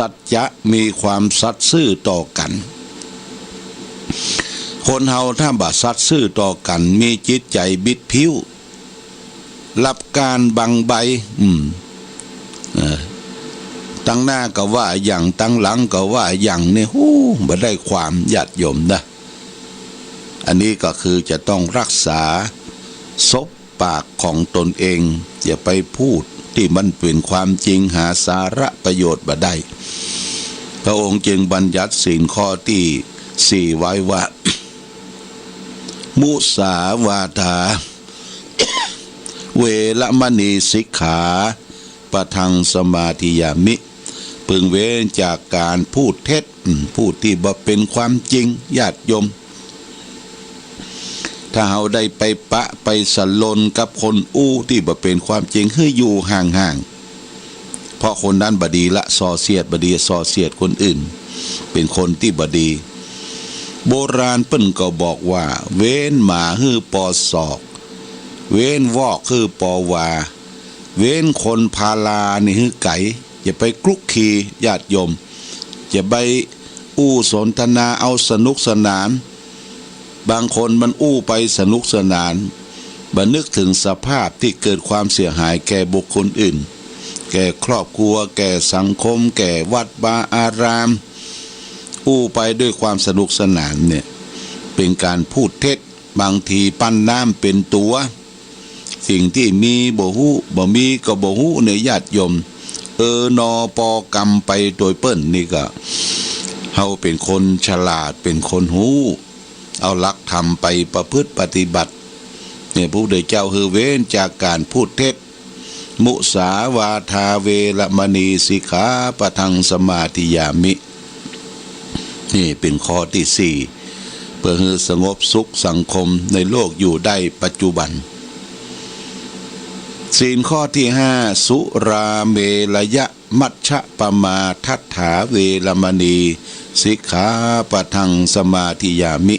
สัจจะมีความสัตย์ซื่อต่อกันคนเฮาถ้าบ่สัตย์ซื่อต่อกันมีจิตใจบิดผิวรับการบังใบตั้งหน้าก็ว่าอย่างตั้งหลังก็ว่าอย่างนี่บ่ได้ความญาติโยมนะอันนี้ก็คือจะต้องรักษาซบปากของตนเองอย่าไปพูดที่มันเป็นความจริงหาสาระประโยชน์บ่ได้พระองค์จึงบัญญัติศีลข้อที่4ไว้ว่ามุสาวาทาเวรมณีสิกขาปะทังสมาธิยามิพึงเว้นจากการพูดเท็จพูดที่บ่เป็นความจริงญาติโยมถ้าเราได้ไปปะไปสลนกับคนที่บ่เป็นความจริงให้อยู่ห่างๆเพราะคนนั้นบดีละส่อเสียดบดีส่อเสียดคนอื่นเป็นคนที่บดีโบราณเปิ้นก็บอกว่าเว้นหมาฮื้อปอศอกเว้นวอกฮื้อปอวาเว้นคนพาลานี่ฮื้อไก่อย่าไปคลุกคลีญาติโยมอย่าไปสนทนาเอาสนุกสนานบางคนมันไปสนุกสนานบ่นึกถึงสภาพที่เกิดความเสียหายแก่บุคคลอื่นแก่ครอบครัวแก่สังคมแก่วัดวาอารามไปด้วยความสนุกสนานเนี่ยเป็นการพูดเท็จบางทีปั้นน้ำเป็นตัวสิ่งที่มีบ่ฮู้บ่มีก็บ่ฮู้ในญาติโยมนอปอกรรมไปโดยเปิ้นนี่ก็เฮาเป็นคนฉลาดเป็นคนฮู้เอาหลักธรรมไปประพฤติปฏิบัติเนี่ยพระพุทธเจ้าคือเว้นจากการพูดเท็จมุสาวาทาเวรมณีสิกขาปะทังสมาธิยามินี่เป็นข้อที่4เพื่อให้สงบสุขสังคมในโลกอยู่ได้ปัจจุบันศีลข้อที่5สุราเมรยะมัชฌะปมาทัฏฐาเวรมณีสิกขาปะทังสมาธิยามิ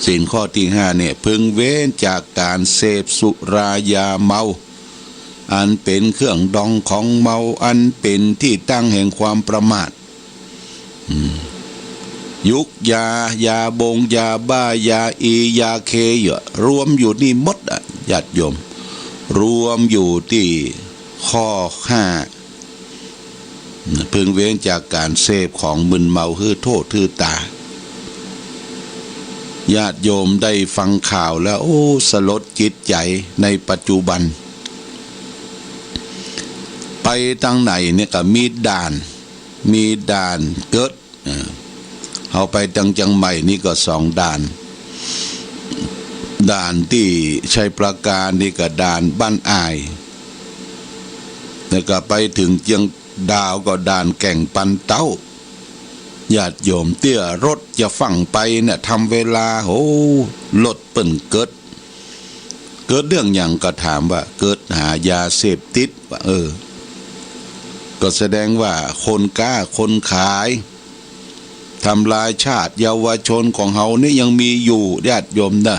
ศีลข้อที่5เนี่ยพึงเว้นจากการเสพสุรายาเมาอันเป็นเครื่องดองของเมาอันเป็นที่ตั้งแห่งความประมาทยุกยาบงยาบ้ายายาเครวมอยู่นี่หมดญาติโยมรวมอยู่ที่ข้อ5พึงเว้นจากการเสพของมึนเมาคือโทษคือตาญาติโยมได้ฟังข่าวแล้วสลดจิตใจในปัจจุบันไปทางไหนเนี่ยก็มีด่านเกิดเอาไปทางจังใหม่นี่ก็2ด่านที่ชัยประการนี่ก็ด่านบ้านอายแล้วก็ไปถึงเจียงดาวก็ด่านแก่งปันเต้าญาติโยมเตี้ยรถจะฝั่งไปเนี่ยทำเวลารถเปิ่นเกิดเรื่องอย่างก็ถามว่าเกิดหายาเสพติดว่าก็แสดงว่าคนกล้าคนขายทำลายชาติเยาวชนของเฮานี่ยังมีอยู่ญาติโยมนะ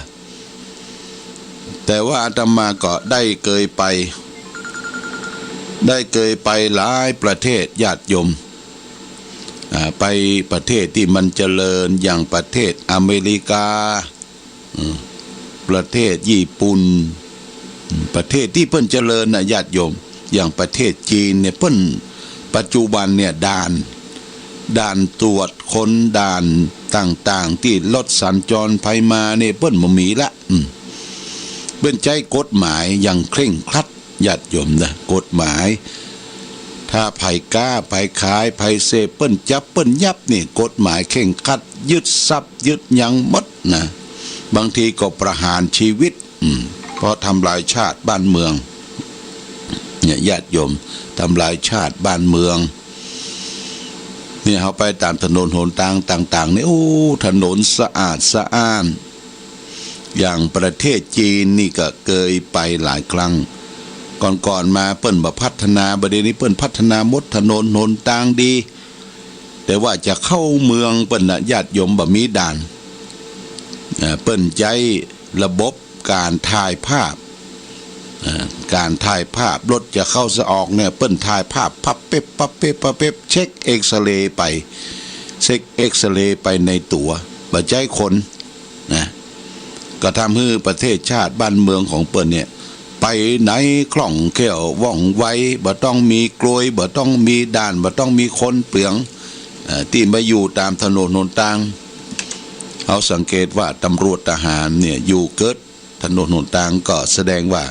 แต่ว่าอาตมาก็ได้เคยไปหลายประเทศญาติโยมไปประเทศที่มันเจริญอย่างประเทศอเมริกาประเทศญี่ปุ่นประเทศที่เพิ่นเจริญนะญาติโยมอย่างประเทศจีนเนี่ยเพิ่นปัจจุบันเนี่ยด่านตรวจคนด่านต่างๆที่รถสัญจรไปมาเนี่ยเพิ่นบ่มีละเพิ่นใช้กฎหมายอย่างเคร่งครัดญาติโยมนะกฎหมายถ้าไผกล้าไผขายไผเสพเปิ้นจับเปิ้นยับนี่กฎหมายเคร่งครัดยึดทรัพย์ยึดหยังหมดนะบางทีก็ประหารชีวิตเพราะทำลายชาติบ้านเมืองเนี่ยญาติโยมทำลายชาติบ้านเมืองเนี่ยเขาไปตามถนนหนทางต่างๆนี่ถนนสะอาดสะอ้านอย่างประเทศจีนนี่ก็เคยไปหลายครั้งก่อนมาเปิ้นบ่พัฒนาประเดี๋ยวนี้เปิ้นพัฒนาหมดถนนหนทางดีแต่ว่าจะเข้าเมืองเปิ้นญาติโยมบ่มีด่านเปิ้นใจระบบการถ่ายภาพ การถ่ายภาพรถจะเข้าจะออกเนี่ยเปิ้นถ่ายภาพพับเป๊บพับเป๊บพับเป๊บเช็คเอ็กซเรย์ไปเช็คเอ็กซเรย์ไปในตัวบ่ใจคนนะก็ทำให้ประเทศชาติบ้านเมืองของเปิ้นเนี่ยไปไหนคล่องแคล่วว่องไวบ่ต้องมีกลวยบ่ต้องมีด่านบ่ต้องมีคนเปลืองที่มาอยู่ตามถนนหนทางเอาสังเกตว่าตำรวจทหารเนี่ยอยู่เกิดถนนหนทางก็แสดงว่า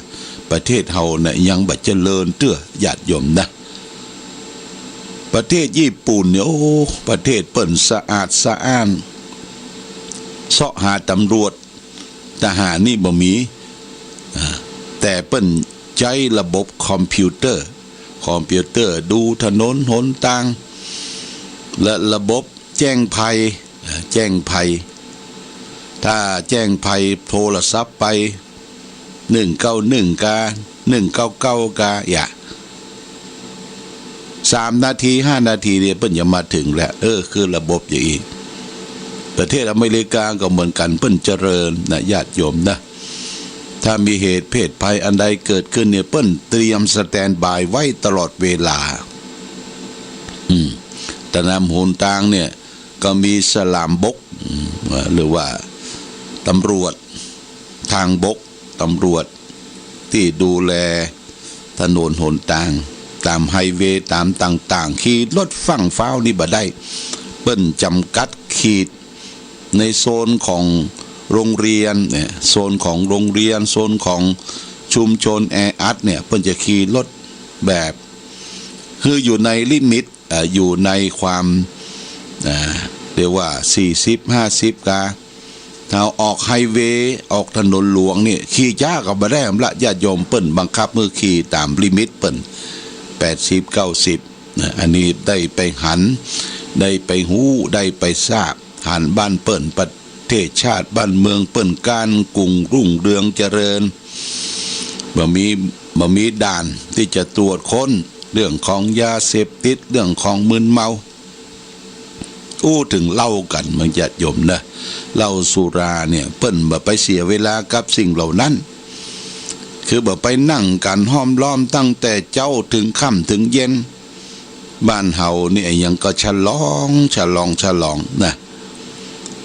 ประเทศเฮาเนี่ยยังบ่เจริญเตื้อญาติโยมนะประเทศญี่ปุ่นเนี่ยโอ้ประเทศเปิ้นสะอาดสะอ้านเสาะหาตำรวจทหารนี่บ่มีแต่เปิ้นใช้ระบบคอมพิวเตอร์ดูถนนหนทางและระบบแจ้งภัยถ้าแจ้งภัยโทรศัพท์ไป191กา199กา3 นาที5 นาทีเนี่ยเปิ้นจะมาถึงแล้วคือระบบอย่างนี้ประเทศอเมริกาก็เหมือนกันเปิ้นเจริญนะญาติโยมนะถ้ามีเหตุเพศภัยอันใดเกิดขึ้นเนี่ยเปิ้นเตรียมสแตนด์บายไว้ตลอดเวลาแต่นำหนทางเนี่ยก็มีสลามบกหรือว่าตำรวจทางบกตำรวจที่ดูแลถนนหนทางตามไฮเวย์ตามต่างๆขี่รถฝั่งฟ้าวนี่บ่ได้เปิ้นจำกัดขีดในโซนของโรงเรียนเนี่ยโซนของโรงเรียนโซนของชุมชนแออัดเนี่ยเปิ้นจะขี่รถแบบคืออยู่ในลิมิตอยู่ในความเรียกว่า40-50กาถ้าออกไฮเวย์ออกถนนหลวงนี่ขี่ช้าก็บ่ได้ละญาติโยมเปิ้นบังคับมือขี่ตามลิมิตเปิ้น80-90อันนี้ได้ไปหันได้ไปหูได้ไปทราบหันบ้านเปิ้นประเทศชาติบ้านเมืองเปิ้นการกุ่งรุ่งเรืองเจริญบ่มีด่านที่จะตรวจค้นเรื่องของยาเสพติดเรื่องของมึนเมาถึงเล่ากันมันญาติโยมนะเหล้าสุราเนี่ยเปิ้นบ่ไปเสียเวลากับสิ่งเหล่านั้นคือบ่ไปนั่งกันห้อมล้อมตั้งแต่เจ้าถึงค่ำถึงเย็นบ้านเฮานี่ยังก็ฉลองนะ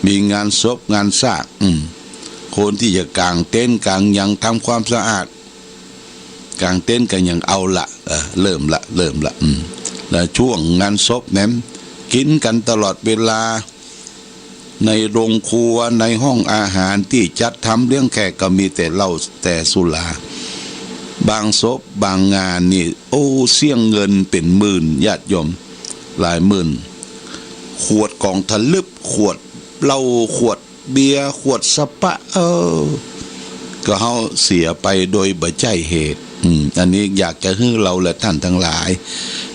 มีงานศพงานซากคนที่จะกางเต็นท์กางยังทำความสะอาดกางเต็นท์กันยังเอาละเริ่มละแล้วช่วงงานศพแหนกินกันตลอดเวลาในโรงครัวในห้องอาหารที่จัดทำเลี้ยงแขกก็มีแต่เหล้าแต่สุราบางศพบางงานนี่เสี่ยงเงินเป็นหมื่นญาติโยมหลายหมื่นขวดกองทะลึบขวดเหล้าขวดเบียร์ขวดสปะก็เฮาเสียไปโดยบ่ใจเหตุอันนี้อยากจะให้เราและท่านทั้งหลาย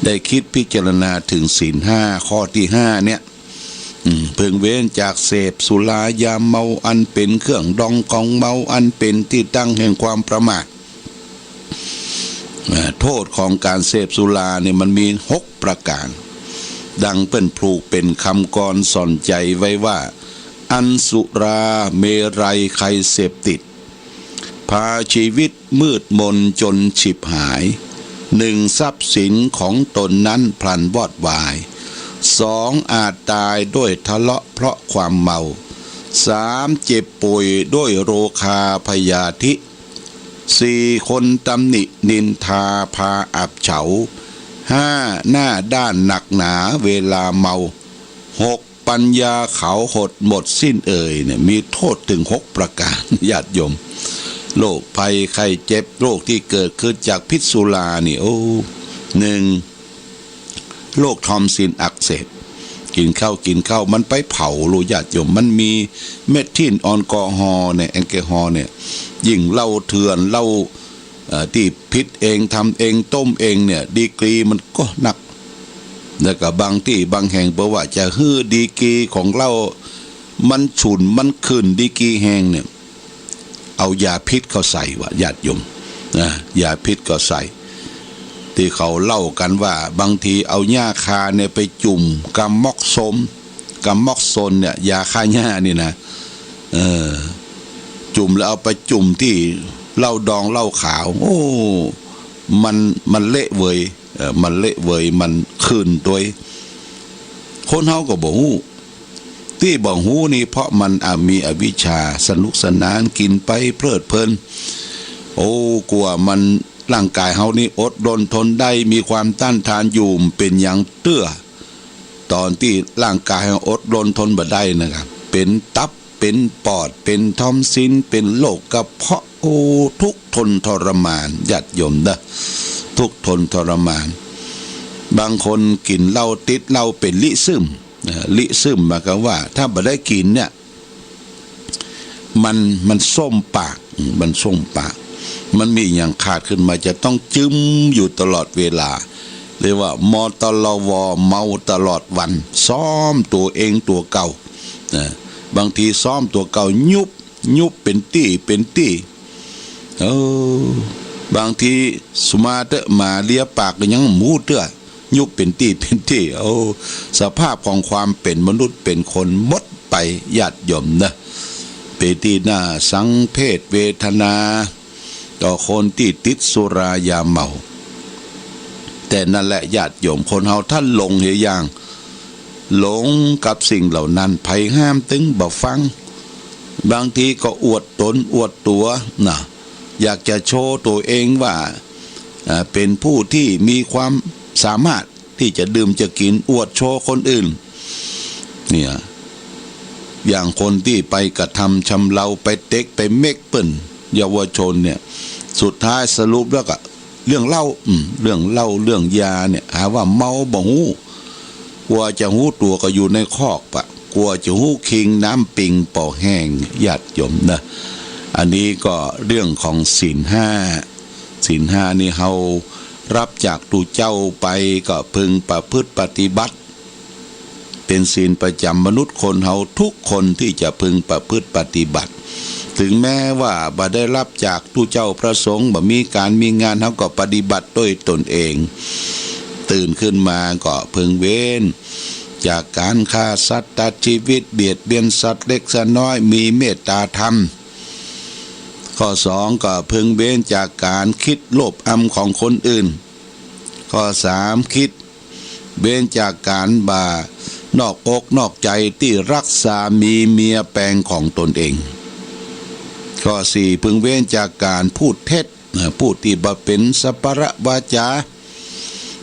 ได้คิดพิจารณาถึงศีล5ข้อที่5เนี่ยเพิ่งเว้นจากเสพสุรายาเมาอันเป็นเครื่องดองของเมาอันเป็นที่ตั้งแห่งความประมาทโทษของการเสพสุราเนี่ยมันมี6ประการดังเป็นผูกเป็นคำกรสอนใจไว้ว่าอันสุราเมรัยใครเสพติดพาชีวิตมืดมนจนฉิบหาย1ทรัพย์สินของตนนั้นพลันวอดวาย2อาจตายด้วยทะเลาะเพราะความเมา3เจ็บป่วยด้วยโรคาพยาธิ4คนตำหนินินทาพาอับเฉา5หน้าด้านหนักหนาเวลาเมา6ปัญญาเขาหดหมดสิ้นเนี่ยมีโทษถึง6ประการญาติโยมโรคภัยไข้เจ็บโรคที่เกิดขึ้นจากพิษสุรานี่1โรคทอมซินอักเสบกินข้าวมันไปเผาโลญาติโยมมันมีเมทิลแอลกอฮอล์เนี่ยแอลกอฮอล์เนี่ยยิ่งเหล้าเถื่อนเหล้าที่พิษเองทำเองต้มเองเนี่ยดีกรีมันก็หนักแล้วก็บางที่บางแห่งบอกว่าจะฮื้อดีกรีของเหล้ามันฉุนมันขึ้นดีกรีแห้งเนี่ยเอายาพิษเขาใส่ว่าญาติโยมยาพิษก็ใส่ที่เขาเล่ากันว่าบางทีเอาหญ้าคาเนี่ยไปจุ่มกัมม็อกโซนเนี่ยยาฆ่าหญ้านี่นะจุ่มแล้วเอาไปจุ่มที่ เหล้าดองเหล้าขาวโอ้มันเละเวยมันเละเวยมันคืนตัวคนเฮาก็บ่ฮู้ที่บ่ฮู้นี่เพราะมันมีอวิชชาสนุกสนานกินไปเพลิดเพลินโอ้กลัวมันร่างกายเฮานี่อดรนทนได้มีความต้านทานอยู่เป็นอย่างเตื้อตอนที่ร่างกายเฮาอดรนทนบ่ได้นะครับเป็นตับเป็นปอดเป็นทอมซินเป็นโรคกระเพาะโอ้ทุกทนทรมานญาติโยมเด้อทุกทนทรมานบางคนกินเหล้าติดเหล้าเป็นลิซึมลิซึมหมายความว่าถ้าบ่ได้กินเนี่ยมันส้มปากมันส้มปากมันมีอย่างขาดขึ้นมาจะต้องจึ้มอยู่ตลอดเวลาเรียกว่ามตลวเมาตลอดวันซ้อมตัวเองตัวเก่าบางทีซ้อมตัวเก่ายุบเป็นตี้บางทีสมาเตมาเลียปากก็ยังหมูเตื้อยุบเป็นตี้สภาพของความเป็นมนุษย์เป็นคนหมดไปญาติโยมนะเปตีหน้าสังเพศเวทนาต่อคนที่ติดสุรายาเมาแต่นั่นแหละญาติโยมคนเฮาท่านหลงเหียอย่างหลงกับสิ่งเหล่านั้นไผห้ามตึงบ่ฟังบางทีก็อวดตนอวดตัวนะอยากจะโชว์ตัวเองว่าเป็นผู้ที่มีความสามารถที่จะดื่มจะกินอวดโชว์คนอื่นเนี่ยอย่างคนที่ไปกระทำชำเราไปเต็กไปเมกเปิ้นเยาวชนเนี่ยสุดท้ายสรุปแล้วก็เรื่องเหล้าเรื่องยาเนี่ยหาว่าเมาบ่ฮู้กลัวจะฮู้ตัวก็อยู่ในคอกปะกลัวจะฮู้คิงน้ำปิงป่อแห้งญาติโยมนะอันนี้ก็เรื่องของศีลห้านี่เฮารับจากตูเจ้าไปก็พึงประพฤติปฏิบัติเป็นศีลประจำมนุษย์คนเฮาทุกคนที่จะพึงประพฤติปฏิบัติถึงแม้ว่าบ่ได้รับจากตูเจ้าพระสงฆ์บ่มีการมีงานเฮาก็ปฏิบัติด้วยตนเองตื่นขึ้นมาก็พึงเว้นจากการฆ่าสัตว์ตัดชีวิตเบียดเบียนสัตว์เล็กสัตว์น้อยมีเมตตาธรรมข้อ2ก็พึงเว้นจากการคิดโลภของคนอื่นข้อ3คิดเว้นจากการนอกอกนอกใจที่รักษามีเมียแปลงของตนเองข้อ4พึงเว้นจากการพูดเท็จพูดที่บ่เป็นสัพพะวาจา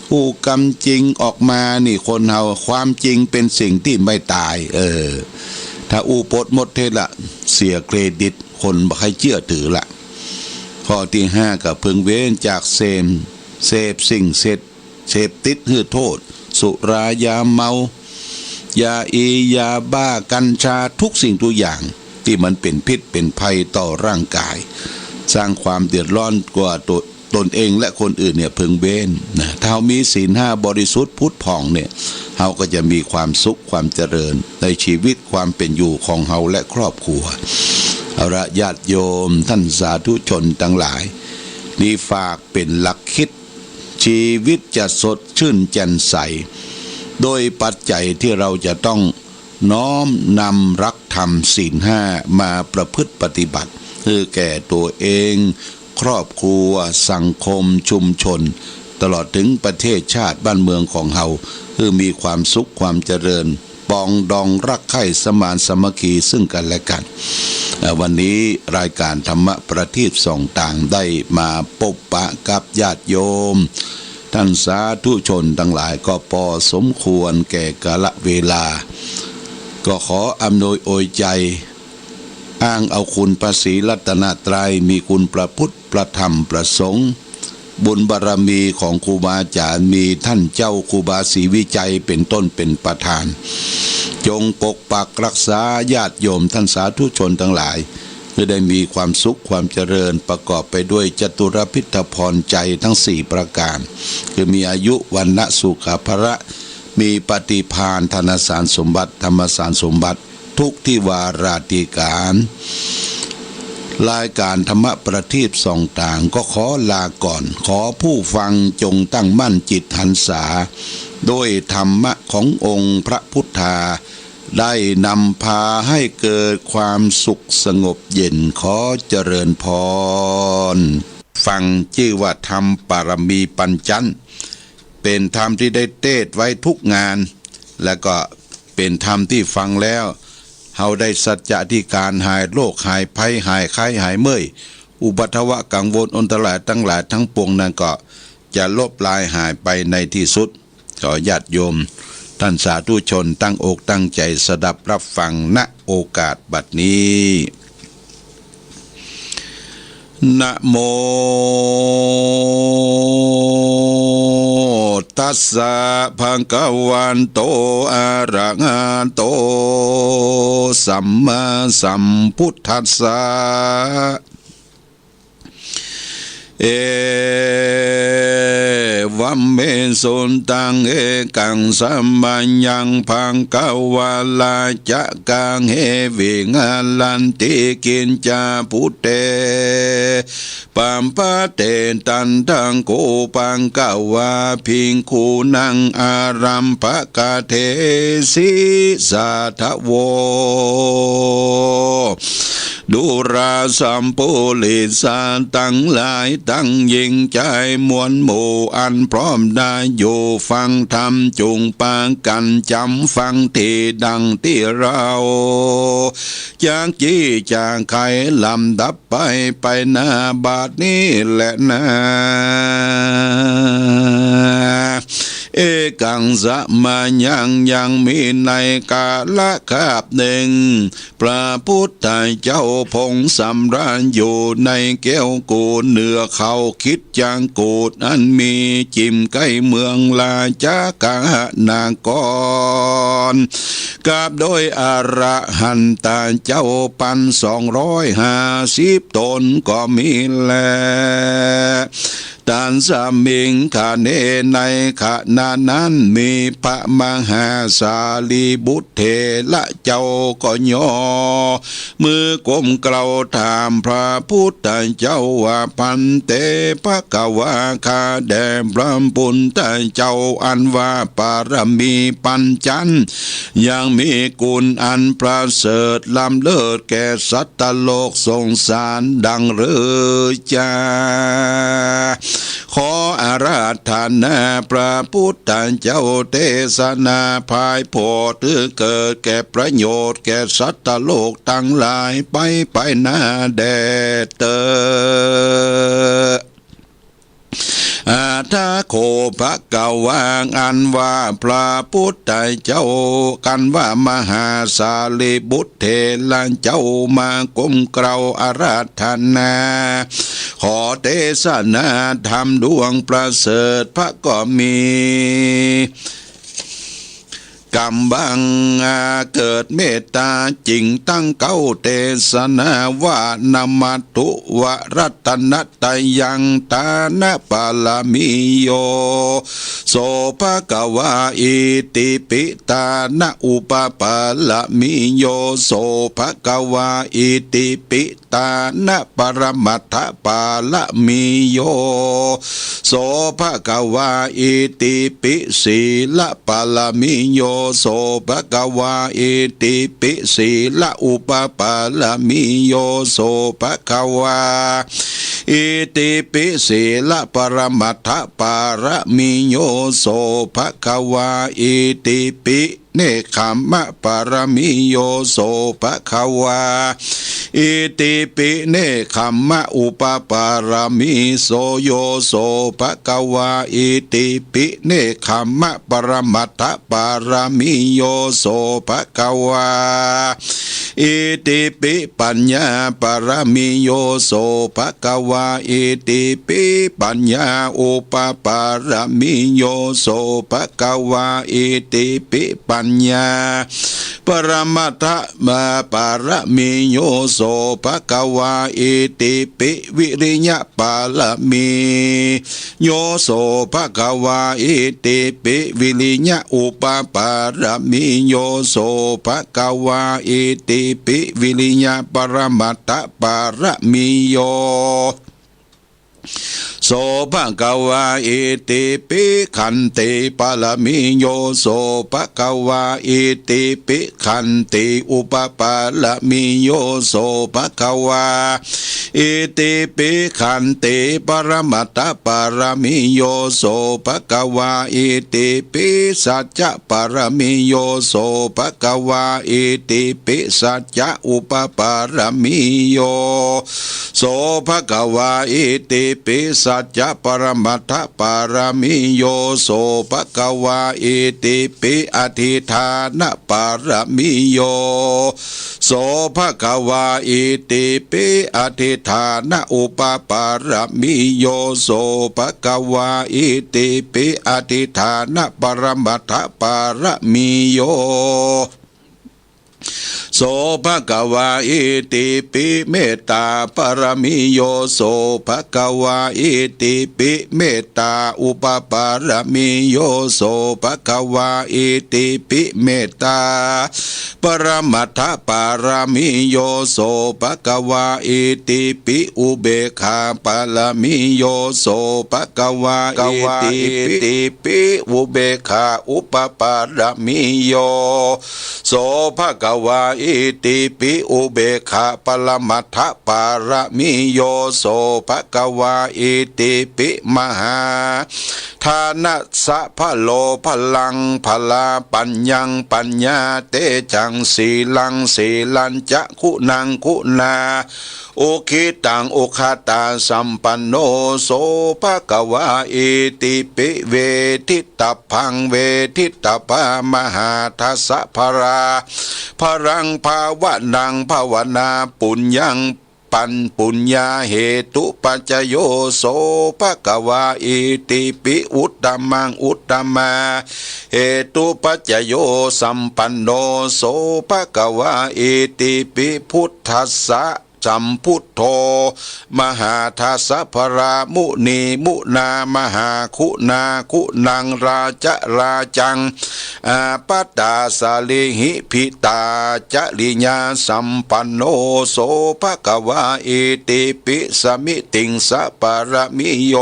ผู้กำจริงออกมานี่คนเฮาความจริงเป็นสิ่งที่ไม่ตายถ้าอูปดหมดเทละเสียเครดิตคนบ่ให้เชื่อถือละข้อที่5ก็พึงเว้นจากเสพสิ่งเสพติดคือโทษสุรายาเมายาอยาบ้ากัญชาทุกสิ่งทุกอย่างที่มันเป็นพิษเป็นภัยต่อร่างกายสร้างความเดือดร้อนกว่าตนเองและคนอื่นเนี่ยพึงเว้นนะถ้าเรามีศีล5บริสุทธิ์พุทธผ่องเนี่ยเราก็จะมีความสุขความเจริญในชีวิตความเป็นอยู่ของเราและครอบครัวเอาละญาติโยมท่านสาธุชนทั้งหลายนี่ฝากเป็นหลักคิดชีวิตจะสดชื่นแจ่มใสโดยปัจจัยที่เราจะต้องน้อมนำรักธรรมศีล5มาประพฤติปฏิบัติคือแก่ตัวเองครอบครัวสังคมชุมชนตลอดถึงประเทศชาติบ้านเมืองของเราคือมีความสุขความเจริญปองดองรักใคร่สมานสามัคคีซึ่งกันและกันวันนี้รายการธรรมะประทีปส่องต่างได้มาพบปะกับญาติโยมท่านสาธุชนทั้งหลายก็พอสมควรแก่กาลเวลาก็ขออำนวยอวยใจอ้างเอาคุณพระศรีรัตนตรัยมีคุณพระพุทธพระธรรมพระสงฆ์บุญบารมีของครูบาอาจารย์มีท่านเจ้าครูบาศรีวิจัยเป็นต้นเป็นประธานจงปกปักรักษาญาติโยมท่านสาธุชนทั้งหลายเพื่อได้มีความสุขความเจริญประกอบไปด้วยจตุรพิธพรใจทั้ง4ประการคือมีอายุวันนะสุขภระมีปฏิภาณธนสารสมบัติธรรมสารสมบัติทุกที่วาราธิการรายการธรรมะประทีปส่องต่างก็ขอลาก่อนขอผู้ฟังจงตั้งมั่นจิตหันษาโดยธรรมะขององค์พระพุทธา ได้นำพาให้เกิดความสุขสงบเย็นขอเจริญพรฟังชื่อว่าธรรมปารมีปัญจันเป็นธรรมที่ได้เทศไว้ทุกงานและก็เป็นธรรมที่ฟังแล้วเฮาได้สัจจะที่การหายโรคหายภัยหายไข้หายเมื่อยอุบัติวะกังวลอันตรายทั้งหลายทั้งปวงนั้นก็จะลบลายหายไปในที่สุดขอญาติโยมท่านสาธุชนตั้งอกตั้งใจสดับรับฟังณโอกาสบัดนี้นะโมตัสสะภะคะวันโตอะระหะโตสัมมาสัมพุทธัสสะเอวัมเมสุนตังเอกังสัมมัญญังพังกวาลาจะกังเฮวิงาลันติกินจาพุเตปัมปะเตตันทังโกปังกวาพิงคูนังอารัมภกะเทสิสาทโวดุราสัมปุริสาตั้งหลายตั้งยิ่งใจมวลหมู่อันพร้อมได้อยู่ฟังธรรมจุงปางกันจำฟังที่ดังที่เราจากจี้จากไขลำดับไปหน้าบาทนี้แหละนะเอกังสะมายังมีในกาละคาบหนึ่งพระพุทธเจ้าพงสำราญอยู่ในแก้วกูดเหนือเขาคิดจางกูดอันมีจิมใกล้เมืองลาจากานากรกับโดยอระหันตาเจ้าปัน250 ตนก็มีแลตานสามิงขเนในขณะนั้นมีพระมหาสารีบุตรเถระเจ้าก็ย่อมือก้มเกลาถามพระพุทธเจ้าว่าพันเตภควาคาแด่พระพุทธเจ้าอันว่าปารมีปัญจันยังมีกุลอันประเสริฐล้ำเลิศแก่สัตว์โลกสงสารดังเรือจ้าขออาราธนาพระพุทธเจ้าเทศนาภายโพธิเกิดแก่ประโยชน์แก่สัตว์โลกทั้งหลายไปหน้าแดดเตออาทาโคภะกวางอันว่าพระพุทธเจ้ากันว่ามหาสารีบุตรเถระเจ้ามาก้มเกลาอาราธนาขอเทศนาธรรมดวงประเสริฐพระก็มีกำบังเกิดเมตตาจริงตั้งเก้าเทศนาว่านามัตถุวรัตนตยังตานะปาลามิโยโสภกวาอิติปิตานะอุปปาลามิโยโสภกวาอิติปิตานะปรมัตถปาลามิโยโสภกวาอิติปิสีละปาลามิโยโสภควาอิติปิสีละอุปปาลามิโยโสภควาอิติปิสีละปรมัตถปารมิโยโสภควาอิติปิเนคขมะปารมิโยโสภควาอิติปิเนคขมะอุปปารมิโสโยโสภควาอิติปิเนคขมะปรมัตถปารมิโยโสภควาอิติปิปัญญาปารมิโยโสภควาอิติปิปัญญาอุปปารมิโยโสภควาอิติปิปัญญาปรมัตถมาปารมิโยโสภควาอิติปิวิริยะปารมิโยโสภควาอิติปิวิริยะอุปปารมิโยโสภควาอิติปิวิริยะปรมัตถปารมิโย โสภะกวาอิติปิขันติปะละมิโยโสภะกวาอิติปิขันติอุปปะละมิโยโสภะกวาอิติปิขันติปรมัตถปรมิโยโสภะกวาอิติปิสัจจะปรมิโยโสภะกวาอิติปิสัจจะอุปปรมิโยโสภะกวาอิติปิสัจจะปรมัตถปรมิโยโสภะกวาอิติปิอธิฐานปรมิโยโสภะกวาอิติปิอธิฐานอุปปรมิโยโสภะกวาอิติปิอธิฐานปรมัตถปรมิโยโสภะกวาอิติปิเมตตาปรมิโยโสภะกวาอิติปิเมตตาอุปปรมิโยโสภะกวาอิติปิเมตตาปรมัตถปรมิโยโสภะกวาอิติปิอุเบกขาปรมิโยโสภะกวาอิติปิอุเบกขาอุปปรมิโยโสภะกวาอิติปิอุเบกขาปรมัตถปรมิโยโสภะกวาอิติปิมหาทานะสะพะโลพลังพลาปัญญังปัญญาเตจังสีลังสีลันจะคุณังคุณาโอคิตังโอคาตาสัมปันโนโสภะกวาอิติปิเวทิตาพังเวทิตาภามหาทัสสะภราพรังภาวนังภาวนาปุญญังปันปุญญาเหตุปัจจโยโสภะกวาอิติปิอุตตมังอุตตมาเหตุปัจจโยสัมปันโนโสภะกวาอิติปิพุทธัสสะสัมพุทโธมหาทัสสะภรามุนีมุนามหาคุณาคุณังราจราจังอาปัตตาสาลิหิพิตาจริญาสัมปันโนโสภะกวาอิติปิสมิติงสัปรมิโย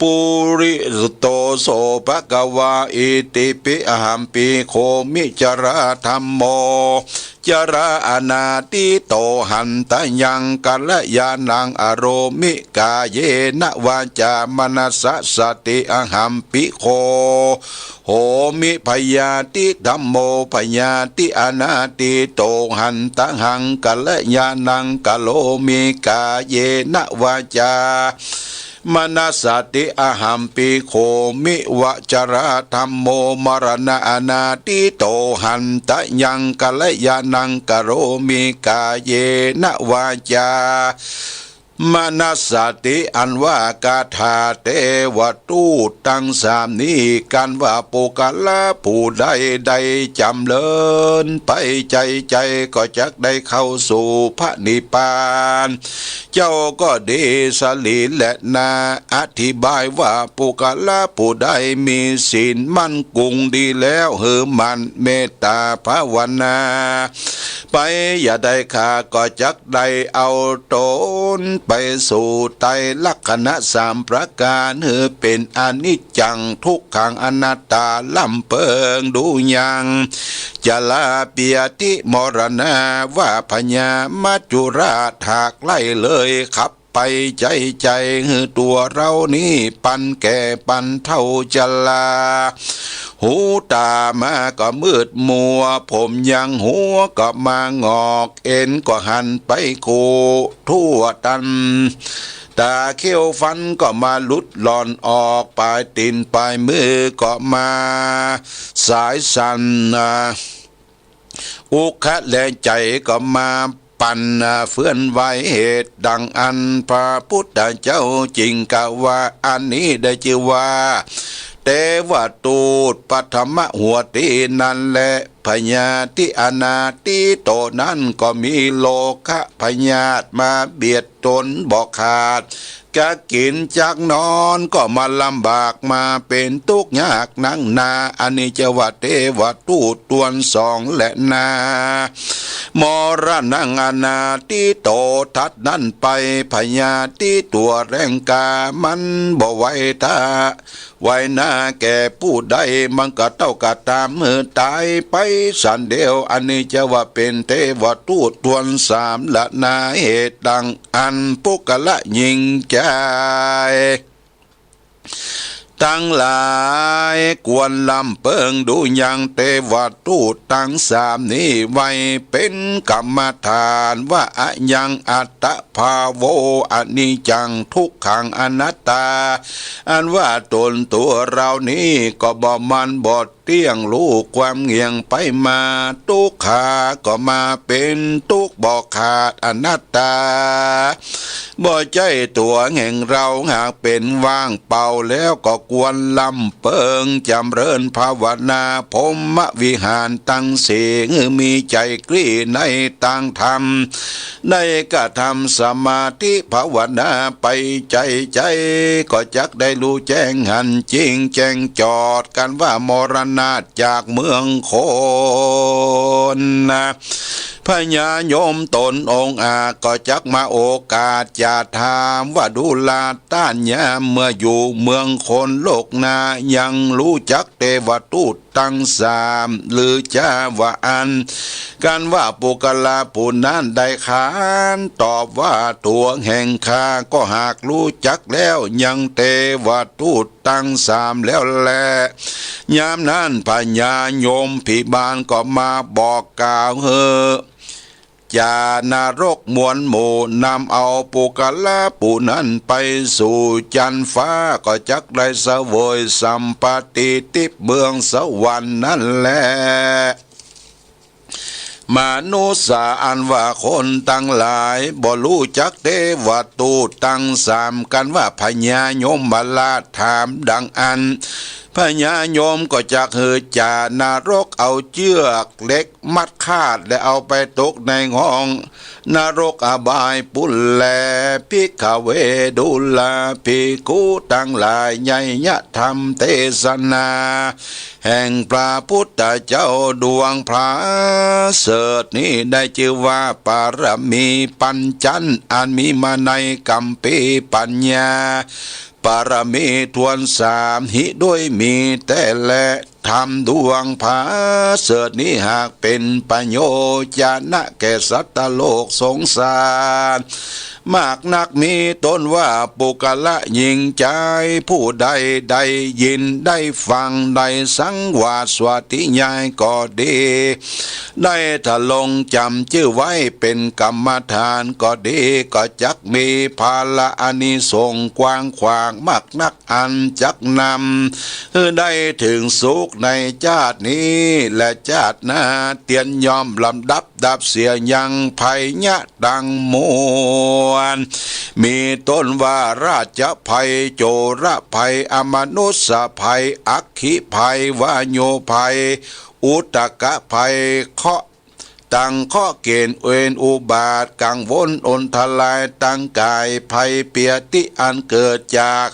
ปุริสุโตโสภะกวาอิติปิอหัมปิโคมิจราธัมโมจราอนาติโตหันตยังกัลยาณังอโรมิกาเยนะวาจามนัสสติอหัมปิโคโหมิพยาติธัมโมพยาติอนาติโตหันตหังกัลยาณังกะโลมิกาเยนะวาจามนัสสติอหัมปิโคมิวจราธัมโมมรณะอนาติโตหันตยังกัลยาณังกะโรมิกาเยนะวาจามนัสสติอันว่ากาถาเทวทูตทั้งสามนี้กันว่าปุกละผู้ใดใดจำเลินไปใจก็จักได้เข้าสู่พระนิพพานเจ้าก็ดีสลีและนาอธิบายว่าปุกละผู้ใดมีศีลมั่นคงดีแล้วเหือมันเมตตาภาวนาไปอย่าได้ขาก็จักได้เอาตนไปสู่ไตรลักษณะสามประการเหือเป็นอนิจจังทุกขังอนัตตาลำเปิงดูยังจะลาเปียติมรณาว่าพญามัจจุราชหากไล่เลยขับไปใจหือตัวเรานี่ปันแก่ปันเท่าจะลาหูตามาก็มืดมัวผมยังหัวก็มางอกเอ็นก็หันไปโคทั่วตันตาเขี้ยวฟันก็มาหลุดหลอนออกปลายตีนปลายมือก็มาสายสันอุคะและใจก็มาปันเฟื่อนไหวเหตุดังอันพระพุทธเจ้าจริงกะว่าอันนี้ได้ชื่อว่าเทวตูตปัทมหัวตีนั่นแหละพญาติอนาติโตนั้นก็มีโลคะพญาตมาเบียดตนบอกขาดกะกินจากนอนก็มาลำบากมาเป็นทุกข์ยากนังนาอันนี้จะว่าเทวตูตตวนสองและนา มรณังอนาติโตทัดนั้นไปพญาติตัวแรงกามันบ่ไหวท่าไว้หน้าแก่ผู้ใดมันก็เต้ากะตามมือตายไปสันเดียวอันนี้จะว่าเป็นเทวทูตทวนสามละนาเหตุดังอันปุกละยิงใจทั้งหลายกวนลำเปิงดูยังเทวทูตทั้งสามนี้ไว้เป็นกรรมฐานว่าอะยังอัตตภาโวอนิจจังทุกขังอนัตตาอันว่าตนตัวเรานี้ก็บ่มันบ่เที่ยงรู้ความเงียงไปมาทุกขาก็มาเป็นทุกบ่ขาดอนัตตาบ่ใจตัวแห่งเราหากเป็นว่างเปล่าแล้วก็กวนลำเปิงจำเริญภาวนาพรหมวิหารตั้งเสียงมีใจกลี้ในตั้งธรรมได้กระทำสมาธิภาวนาไปใจก็จักได้รู้แจ้งหันจริงแจ้งจอดกันว่ามรณะจากเมืองโคนนะพญาโยมตนองค์อาก็จักมาโอกาสจะถามว่าดูลาต้านยามเมื่ออยู่เมืองคนโลกนายังรู้จักเทวทูตตั้งสามหรือจ้าว่าอันการว่าปุกลาผู้นั้นได้ขานตอบว่าตัวแห่งข้าก็หากรู้จักแล้วยังเทวทูตตั้งสามแล้วแลยามนั้นพญาโยมพิบาลก็มาบอกกล่าวจานรกมวลหมู่นำเอาปุกลาผู้นั้นไปสู่จันฟ้าก็จักได้เสวยสัมปติทิพย์เมืองสวรรค์นั่นแหละมนุษย์อันว่าคนตั้งหลายบ่รู้จักเทวทูตตั้งสามกันว่าพญาโยมมาลาถามดังอันพญาโยมก็จักจานรกเอาเชือกเล็กมัดคาดและเอาไปตกในห้องนรกอบายปุลแลพิกเวดุลาภิกขุตั้งหลายใหญ่ยะธรรมเทศนาแห่งพระพุทธเจ้าดวงพระเสริฐนี้ได้ชื่อว่าปารมีปัญจันอันมีมาในกัมปีปัญญาปารมีทวนสามหิด้วยมีแต่และทำดวงผาเสริฐนี้หากเป็นประโยชน์นะแก่สัตว์โลกสงสารมากนักมีต้นว่าปุกละยิงใจผู้ใดได้ยินได้ฟังได้สังวาสวัติญาณก็ดีได้ถลงจำชื่อไว้เป็นกรรมฐานก็ดีก็จักมีภาละอานิสงส์กว้างขวางมากนักอันจักนำได้ถึงสุขในชาตินี้และชาติหน้าเตียนยอมลำดับดับเสียยังภัยยะดังมวลมีต้นว่าราชภัยโจรภัยอมนุสภัยอัคคิภัยวาโยภัยอุตกะภัยเคาะตั้งข้อเกณฑ์เวนอุบาทกังวลอนทลายตั้งกายภัยเปียติอันเกิดจาก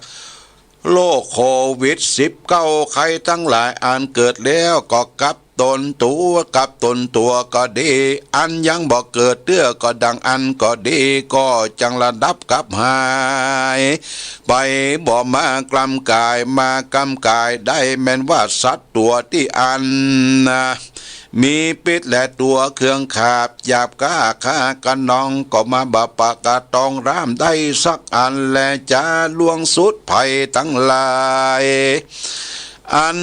โรคโควิด19ใครทั้งหลายอันเกิดแล้วก็กับตนตัวก็ดีอันยังบ่เกิดเตื้อก็ดังอันก็ดีก็จังระดับกับหายไปบ่มากลำกายมากำกายได้แม้นว่าสัตว์ตัวที่อันมีปิดและตัวเครื่องขาบหยาบก้าข้ากันนองก็มาบาปะกะตองรามได้สักอันและจะล่วงสุดภัยทั้งหลายอัน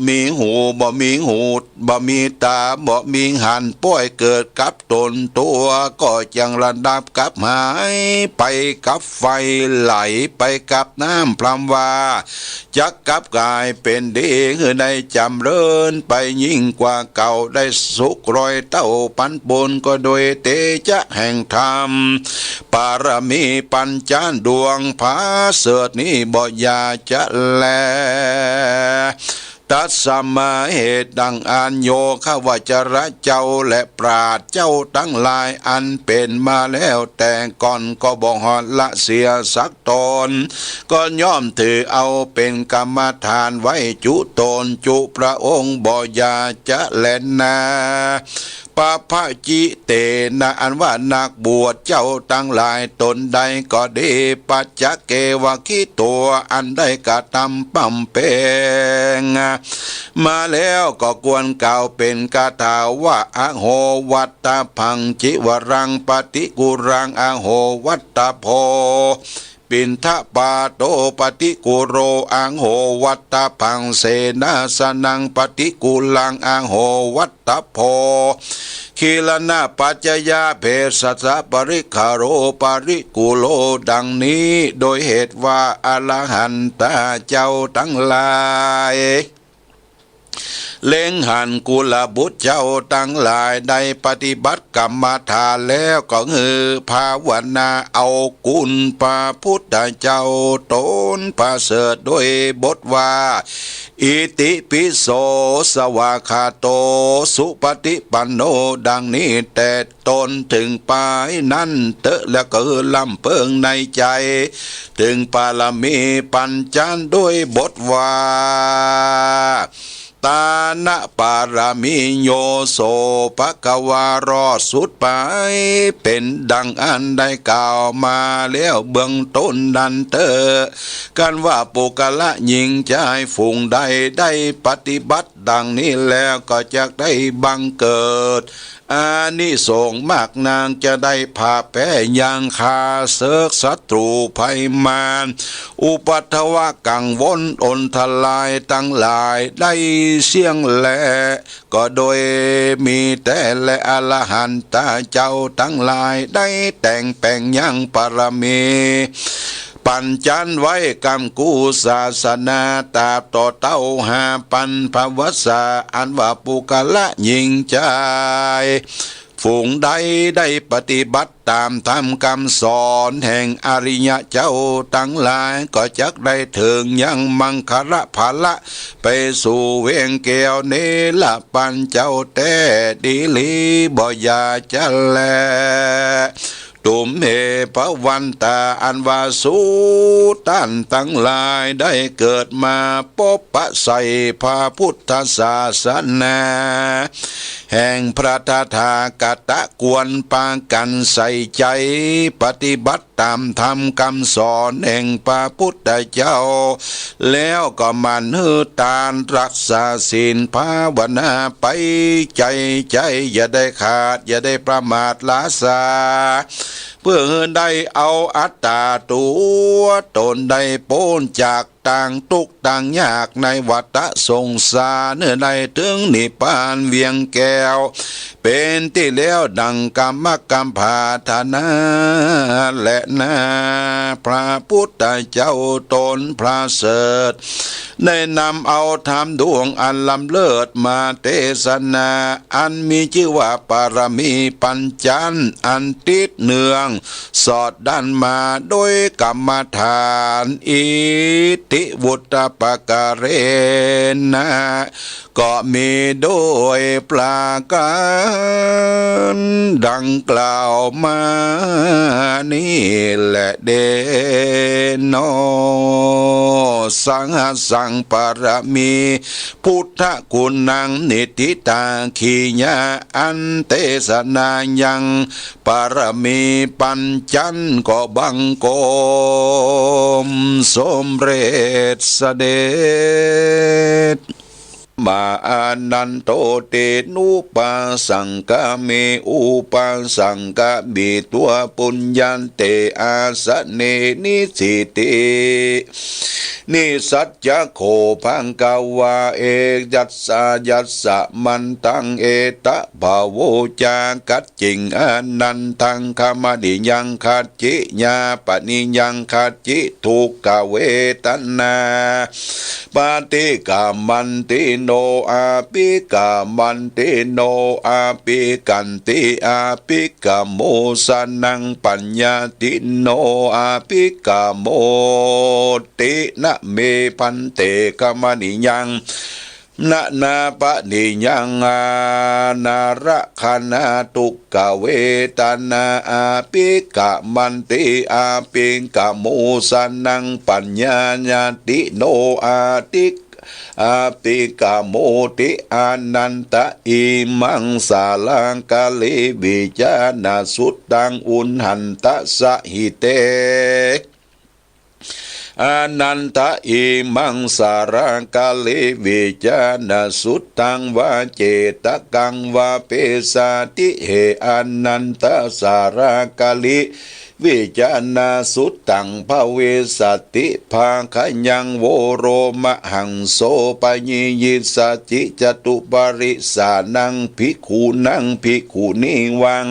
มีหูบ่มีหูบ่มีตาบ่มีหันป้อยเกิดกับตนตัวก็จังระดับกับหายไปกับไฟไหลไปกับน้ำพรำว่าจักกับกายเป็นดีคือได้จำเริญไปยิ่งกว่าเก่าได้สุขรอยเต้าปันปนก็โดยเตจะแห่งธรรมปารมีปัญจานดวงผาเสดนี้บ่ยาจะแลตัสมาเหตุดังอันโยขวจระเจ้าและปราดเจ้าทั้งหลายอันเป็นมาแล้วแต่ก่อนก็บ่หอดละเสียสักตนก็ย่อมถือเอาเป็นกรรมฐานไว้จุตนจุพระองค์บ่ยาจะแลนา ปะพะจิเตนะอันว่านักบวชเจ้าตั้งหลายตนใดก็ดีปัจจเกวะคิตัวอันได้กระทำปั่มเปงมาแล้วก็ควรกล่าวเป็นคาถาว่าอโหวัตตพังจิวรังปฏิกุรังอโหวัตตโพปินทะปาโตปฏิกุโรอังโหวัตตพังเสนาสนังปฏิกุลังอังโหวัตตโพคีลนาปัจจยาเพสัสสะปริคาโรปริกุโลดังนี้โดยเหตุว่าอรหันตาเจ้าทั้งหลายเล็งหันกุลบุตรเจ้าตั้งหลายได้ปฏิบัติกรรมฐานแล้วก็ภาวนาเอากุลพระพุทธเจ้าตนประเสริฐด้วยบทว่าอิติปิโสสวากขาโตสุปฏิปันโนดังนี้แต่ตนถึงปลายนั้นเตอะแล้วก็ลำเพิงในใจถึงปารมีปัญจานด้วยบทว่าตานะปารามิโยโสภควารอดสุดไปเป็นดังอันได้กล่าวมาแล้วเบื้องต้นนั้นเตอกันว่าปุกละหญิงใจฝูงใดได้ปฏิบัติดังนี้แล้วก็จะได้บังเกิดอานิสงส์มากนางจะได้ผ่าแพ้ยังคาเสกศัตรูภัยมารอุปัทวะกังวลอนทลายตั้งหลายได้เสียงแลก็โดยมีแต่และอรหันตาเจ้าทั้งหลายได้แต่งแปลงยังปรมีปัญจันไว้กำกูศาสนาตาต่อเต้าหาปันภวสาอันว่าปุกละหญิงใจฝูงใดได้ปฏิบัติตามธรรมคำสอนแห่งอริยเจ้าทั้งหลายก็จักได้ถึงยังมังคละภาละไปสู่เวียงแก้วเนละปันเจ้าแต่ดีลีบ่อยาจะแลตุมเหพระวันตาอันว่าสูตันทั้งหลายได้เกิดมาปบปะใส่พระพุทธศาสนาแห่งพระตถาคตกวนปากันใส่ใจปฏิบัติตามธรรมคำสอนแห่งพระพุทธเจ้าแล้วก็มันตานรักษาศีลภาวนาไปใจอย่าได้ขาดอย่าได้ประมาทละสาเพื่อได้เอาอัตตาตัวตนได้พ้นจากต่างทุกข์ต่างยากในวัฏสงสารเนื้อใดถึงนิพพานเวียงแก้วเป็นที่แล้วดังกรรมพาธนาและนาพระพุทธเจ้าตนพระเสริฐได้นำเอาธรรมดวงอันล้ำเลิศมาเทศนาอันมีชื่อว่าปารมีปัญจันอันติดเนืองสอดดันมาโดยกรรมฐานอิติวุตตปการเรนะก็มีโดยปลาการดังกล่าวมานี่แหละเดโนสังปรมีพุทธคุณนังนิติตาขีญาอันเตสนายังปรมีปัญจันก็บังโกมสมเร็จเสด็จมาอานันโตเตนุปาสังกาเมอุปาสังกาบิตัวปุญญันเตอาสเนนิสิตินิสัจจะโคพังกาวาเอกยัสสะมันตังเอตะภาโวจากัจจิงอนันทังคามดิยังขัดจิญาปนิยังขัดจิทุกขเวทนาปฏิกามันติโนอาปิกามันติโนอาปิกันติอาปิกาโมสนังปัญญาติโนอาปิกาโมตินะเมพันเตกามนิยังนะนาปะนิยังอานาระคณาตุกะเวตนาอาปิกะมันติอาปิกะโมสนังปัญญาญาติโนอาติ อาปิกาโมติอานันตะอิมังสาลังกาลิวิจานาสุตตังอุนหันตะสะหิเตอานันตะอิมังสารังกาลิวิจานาสุตตังวาเจตกังวาเปสาติเหอานันตะสารังกาลิวิจานาสุตตังภเวสติภาคยังโวโรมหังโสปญิยิสจิจตุปริสานังภิกขุนังภิกขุนิวัง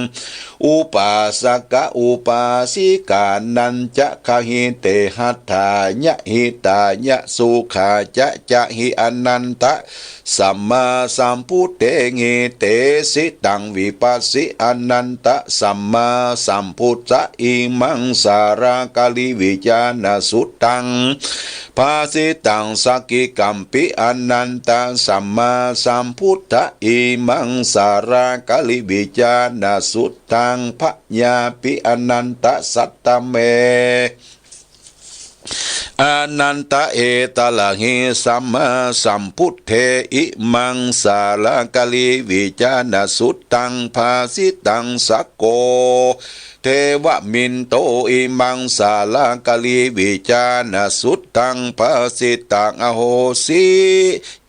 อุปาสกะอุปาสิกานันจะขหิเตหัตถายะหิตายะสุขาจะหิอนันตะสัมมาสัมพุทเตเงเตสิตังวิปัสสิอนันตะสัมมาสัมพุทธะอิมังสารากาลิวิจานาสุตตังภาสิตังสกิกัมปิอนันตะสัมมาสัมพุทธะอิมังสารากาลิวิจานาสุตตังพญาปิอนันตะสัตตเมอนันตะเอตละหิสัมมาสัมพุทเทอิมังสาลากาลิวิจานาสุตตังภาสิตังสักโกเทวมินโตอิมังสาลากาลิวิจานาสุตตังภาสิตังอโหสิ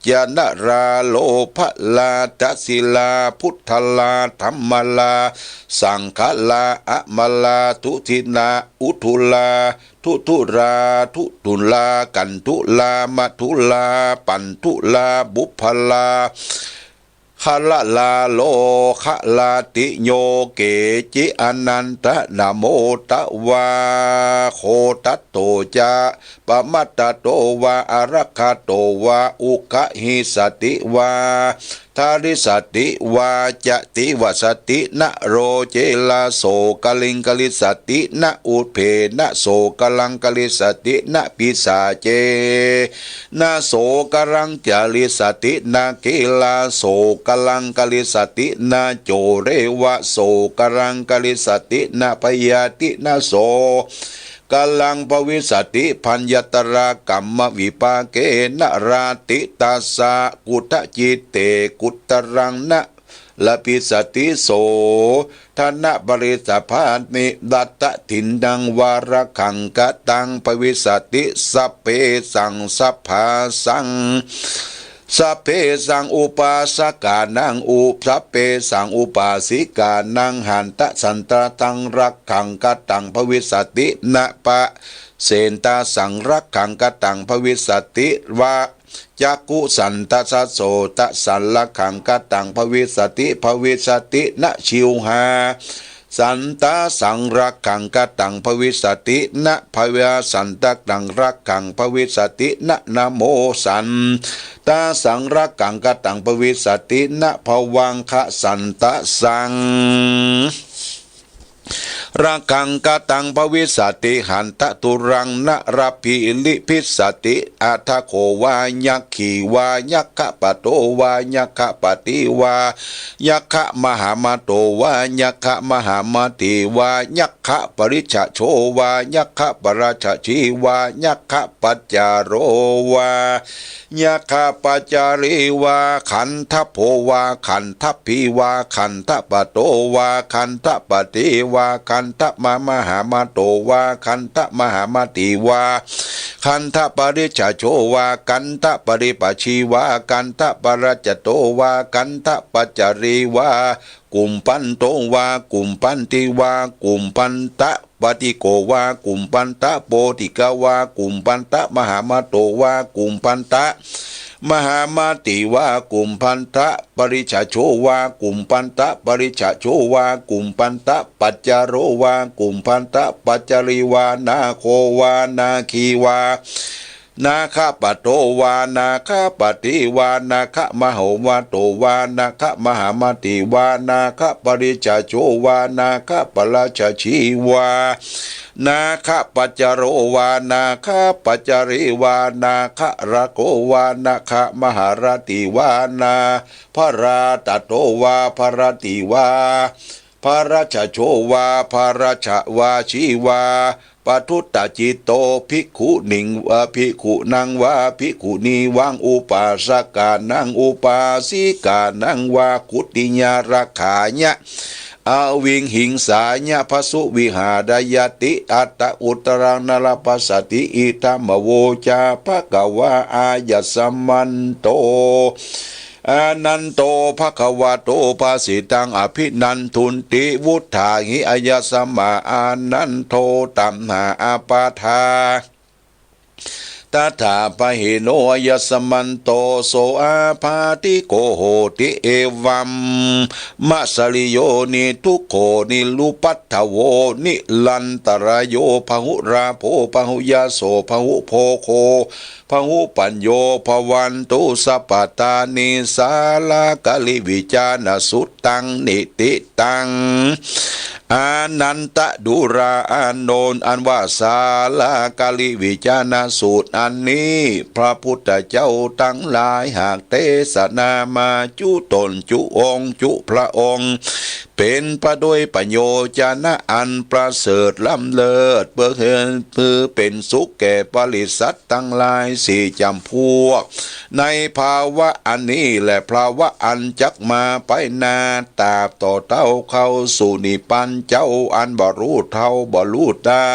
ยานราโลภลาทัศิลาพุทธลาธรรมลาสังฆลาอะมลาทุทินาอุทุลาทุราทุตุลากันทุลามัทุลาปันทุลาบุพลาขละลาโลขลาติโยเกจิอนันตะนะโมตะวาโคตัตโตจาปมัตตโตวาอารักขโตวาอุกะหิสติวาทาริสติวาจะติวสตินะโรเจลาโสกลิงกลิสตินะอุเพนะโสกลังกลิสตินะปิสาเจนะโสกรังจาริสตินะกิลาโสกลังกลิสตินะโจเรวะโสกรังกลิสตินะพยาตินะโสกลังภวิสติพัญญตรากรรมวิปาเกนราติตาสะกุตจิตเตกุตรังนะละปิสติโสธนะบริสพานมิดัตตะถินดังวารคังกตังภวิสติสัพเพสังสัพพาสังสัพเพสังอุปาสกานังอุสัพเพสังอุปาสิกานังหันตะสันตตังรักขังกตังภวิสตินะปะเสนตาสังรักขังกตังภวิสติวะจักกุสันตสะโสตสันลักขังกตังภวิสตินะชิวหาสันตาสังรักขังกตังภวิสตินะภวะสันตตังรักขังภวิสตินะนะโมสันตาสังรักขังกตังภวิสตินะภวังคะสันตสังรักขังกตังภวิสติหันตตุรังนะรพิลิพิสติอัทโควายักขีวายักขปโตวายักขปติวายักขมหามาโตวายักขมหามาติวายักขปริชโชวายักขปราชชีวายักขปัจจารโรวายักขปัจจาริวาขันธโภวาขันธพีวาขันธปโตวาขันธปติวาขันธมหามาโตวาขันธมหามาติวาขันธปริชโชวาขันธปริปชีวาขันธปรัจโตวาขันธปัจจาริวากุมปันโตวากุมปันติวากุมปันตะปฏิโกวากุมปันตะโปติกาวากุมปันตะมหามาโตวากุมปันตะมหามาติวากุมพันตะปริชโชวากุมปันตะปริชโชวากุมปันตะปัจจารโรวากุมพันตะปัจจาริวานาโควานาคีวานาคปโตวานาคปฏิวานาคมโหวาโตวานาคมหามาติวานาคปริชโชวานาคปราชชีวานาคปัจจโรวานาคปัจจาริวานาคระโกวานาคมหารติวานาพระราตโตวาพระติวาพ ระราชโชวาพระราชวาชีวาปทุตตจิตโตภิกขุนิงวาภิกขุนังวาภิกขุนีวังอุปาสกานังอุปาสิกานังวาคุติญาราขายะอาวิงหิงสาญะพสุวิหาดายติอัตตะอุตรังนรปัสสติอิทัมโวจาภะกวาอายสมันโตอานันโตภะคะวะโตภาสิตังอภินันทุนติวุฒาหิอายสมมาอานันโทตัมหาอาปาทาตถาปะหิโนยสมันโตโสอาภาติโกโหติเอวัมมะสลิโยนิทุกโขนิลุปัตถโวนิลันตรโยพหุราโภพหุยาโสพหุโพโคพหุปัญโยภวันตุสัพพตานิสาลากลิวิจานสุตตังนิติตังอานันตดุราอานนท์อันว่าสาลากาลิวิจานาสูตรอันนี้พระพุทธเจ้าทั้งหลายหากเทศนามาจุตนจุองค์จุพระองค์เป็นประด้วยประโยชนะอันประเสริฐล้ำเลิศเพื่อเป็นสุขแก่ปริสัตทั้งหลายสี่จำพวกในภาวะอันนี้และภาวะอันจักมาไปนาตราบต่อเต้าเข้าสู่นิพพานเจ้าอันบรูเท่าบรูได้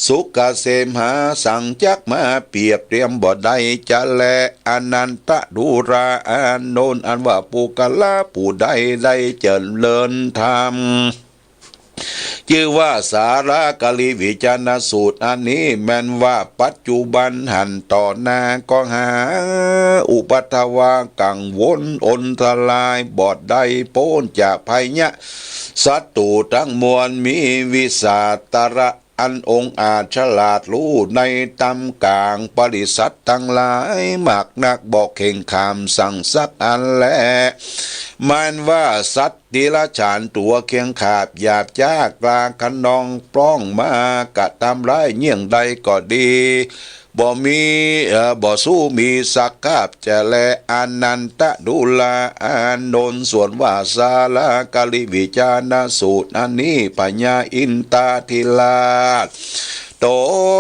สุขเกษมหาสังจักมาเปรียบเทียมบ่ได้จะแลอนันตดุราอานนท์อันว่าปุกละผู้ใดได้เจริญธรรมชื่อว่าสารากาลิวิจารสูตรอันนี้แม้นว่าปัจจุบันหันต่อหน้าก็หาอุปัฏวากังวลอนทลายบอดได้โป้นจากภัยยะศัตรูทั้งมวลมีวิสาตระอันองค์อาจฉลาดรู้ในตำกลางปริสัตทั้งหลายมากนักบอกเข่งขามสั่งสักอันแลมันว่าสัตว์ดิลฉานตัวเคียงขาบหยาบจ้ากลางคันนองปล้องมากะทำร้ายเยี่ยงใดก็ดีบ่มีบ่สู้มีสักกาบจะแลอนันตดุลาอานนท์ส่วนว่าสาลากาลิวิจารสูตรอันนี้ปัญญาอินตาทิลาต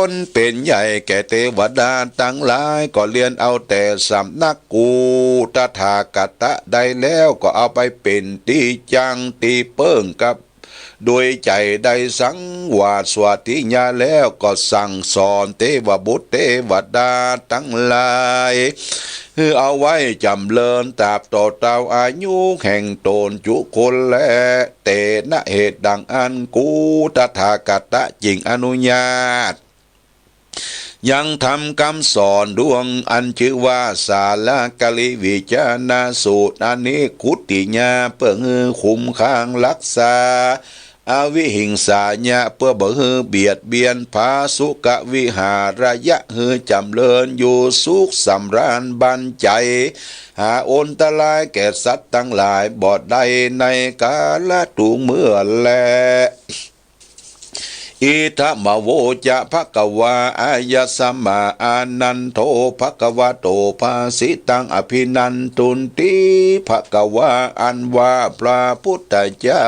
นเป็นใหญ่แก่เทวดาทั้งหลายก็เรียนเอาแต่สำนักกูตถาคตได้แล้วก็เอาไปเป็นตีจังตีเปิ้งกับโดยใจได้สังวาสสวัสดิญาแล้วก็สั่งสอนเทวบุตรเทวดาทั้งหลายเอาไว้จำเริญตราบต่อเตาอายุแห่งตนจุคนและเตนะเหตุดังอันกูตถาคตจริงอนุญาตยังทำคำสอนดวงอันชื่อว่าสาลากาลิวิจารสูตรอันนี้คุติญาเพื่อคุ้มข้างรักษาอาวิหิงสาญะเพื่อบ่ฮือเบียดเบียนภาสุกวิหารยะฮือจำเริญอยู่สุขสำราญบันใจหาอนตรายแก่สัตว์ทั้งหลายบอดใดในกาลตุเมื่อแลอิทัมโวจะภะคะวาอายสมมาอานันโทภะคะวะโตภาสิตังอภินันตุนติภะคะวาอันว่าพระพุทธเจ้า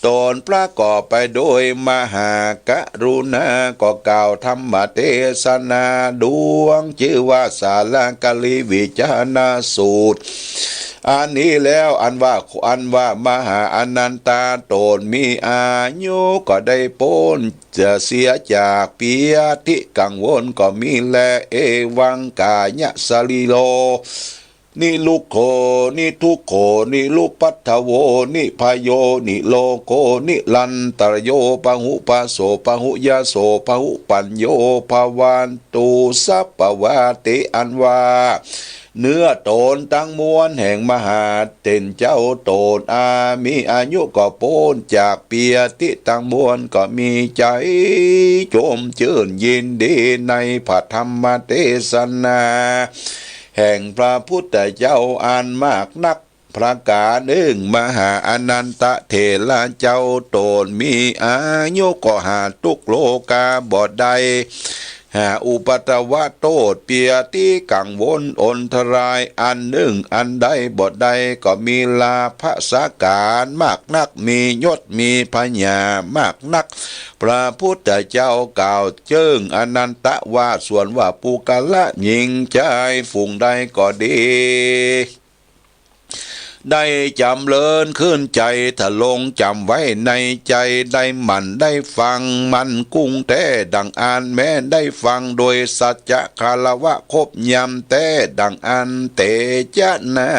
ตนประกอบไปโดยมหากรุณาก็กล่าวธรรมเทศนาดวงชื่อว่าสาลากาลิวิจารสูตรอันนี้แล้วอันว่ามหาอนันตาตนมีอายุก็ได้พ้นจะเสียจากปียติกังวลก็มีแลเอวังกายะสลิโลนิลุโคนิทุกโขนิลุปัตถโวนิพโยนิโลโกนิลันตรโยปหุปโสปหุยาโสปหุปัญโยภวันตุสัพพวาติอันว่าเนื้อโตนตั้งมวลแห่งมหาเต็นเจ้าโตนมีอายุก็โพ้นจากเปียติตั้งมวลก็มีใจโจมชื่นยินดีในพระธรรมเทศนาแห่งพระพุทธเจ้าอันมากนักพระกาหนึ่งมหาอนันตเถระเจ้าโตนมีอายุก็หาทุกโลกาบ่ได้ หาอุปตวะโตดเปียที่กังวลอนทรายอันหนึ่งอันใดบ่ใดก็มีลาภสาการมากนักมียศมีพญามากนักพระพุทธเจ้ากล่าวเจิ้งอนันตะว่าส่วนว่าปุกละหญิงใจฝูงใดก็ดีได้จำเลินขึ้นใจถ้าลงจำไว้ในใจได้มันได้ฟังมันกุ้งแท้ดังอ่านแม้ได้ฟังโดยสัจจะคารวะคบยำแท้ดังอันเตจนา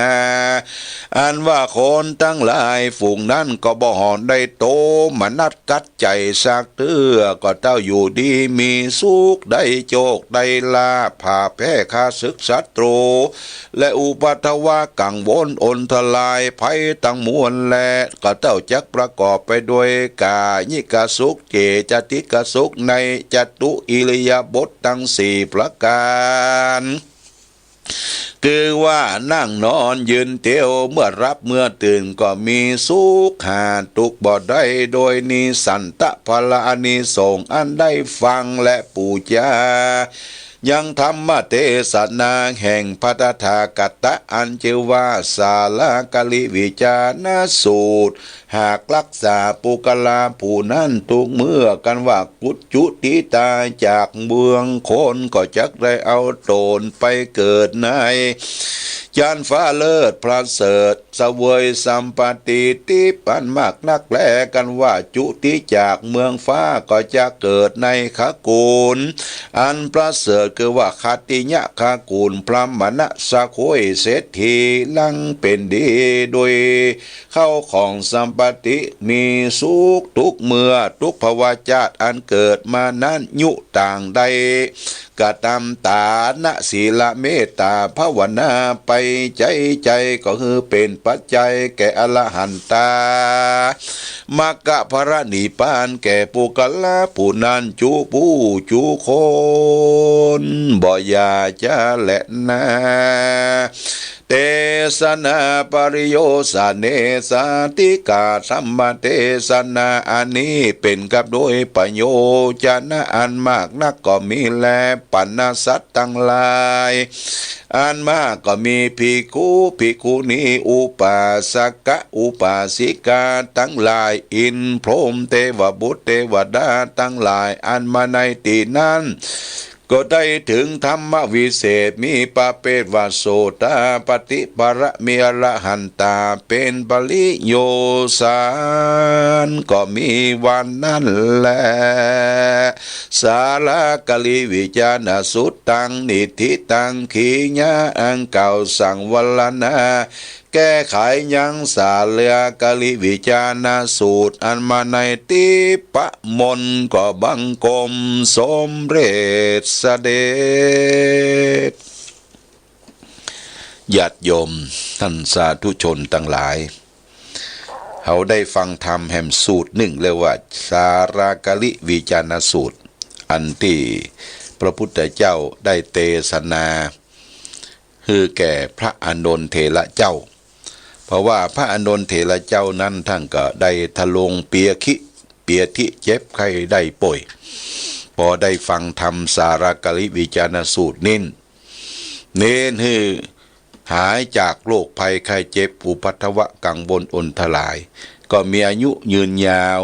อันว่าคนทั้งหลายฝูงนั้นก็บ่หอนได้โตมนัดกัดใจสักเตื้อก็เจ้าอยู่ดีมีสุขได้โจกได้ลาผ่าแพ้ข้าศึกศัตรูและอุปัฏวะกังวลอนทลายภัยตั้งมวลและก็เจ้าจักประกอบไปด้วยกายิกสุขเจจติกสุขในจตุอิริยาบถทั้งสี่ประการคือว่านั่งนอนยืนเตียวเมื่อรับเมื่อตื่นก็มีสุขหาทุกบ่ได้โดยนิสันตะพลานิสงส์อันได้ฟังและปูจายังธรรมเทศนาแห่งพัทธากัตตะอันชื่อว่าสาลากลิวิจารสูตรหากรักษาปุกลาผู้นั้นทุกเมื่อกันว่ากุจจุติตาจากเมืองคนก็จักได้เอาโตนไปเกิดในจานฟ้าเลิศพระเสริฐเสวยสัมปติทิปันมากนักแลกันว่าจุติจากเมืองฟ้าก็จะเกิดในขกูลอันพระเสริฐคือว่าคติยะขกูลพระมณสะโคยเศรษฐีลังเป็นดีโดยเข้าของสัมปติมีสุขทุกเมื่อทุกภวะจาตอันเกิดมานั้นยุต่างใดกตามตานะศีลเมตตาภาวนาไปใจก็คือเป็นปัจจัยแก่อรหันตามรรคพระนิพพานแก่ปุกละผู้นั้นจูผู้จูคนบ่อยาจะแหละนะเทศนาปริโยสเนสาติกาสัมมาเทศนาอันนี้เป็นกับโดยประโยชน์อันมากนักก็มีแลปัณสัตตั้งหลายอันมากก็มีภิกขุณีอุปาสกะอุปาสิกาตั้งหลายอินพรหมเทวบุตรเทวดาตั้งหลายอันมาในที่นั้นก็ได้ถึงธรรมวิเศษมีประเภทว่าโสตาปฏิปรมีอรหันตาเป็นปริโยสานก็มีวันนั้นแหละสาลากลิวิจารณสุตตังนิธิตังขีญาอังเก่าสั่งวัลนาแก้ไขยังสาเลือกลิวิจารณสูตรอันมาในติปะมนก็บังกมสมเร็จเสด็จญาติโยมท่านสาธุชนทั้งหลายเขาได้ฟังธรรมแห่งสูตรหนึ่งเรียกว่าสารากลิวิจารณสูตรอันที่พระพุทธเจ้าได้เทศนาคือแก่พระอานนท์เถระเจ้าเพราะว่าพระอานนท์เถระเจ้านั้นท่านก็ได้ทะลงเปียทิเจ็บไข้ได้ป่วยพอได้ฟังธรรมสารากลิวิจารณสูตรนิ่นเน้นให้หายจากโรคภัยไข้เจ็บอุปัฏฐวะกังวลอนทลายก็มีอายุยืนยาว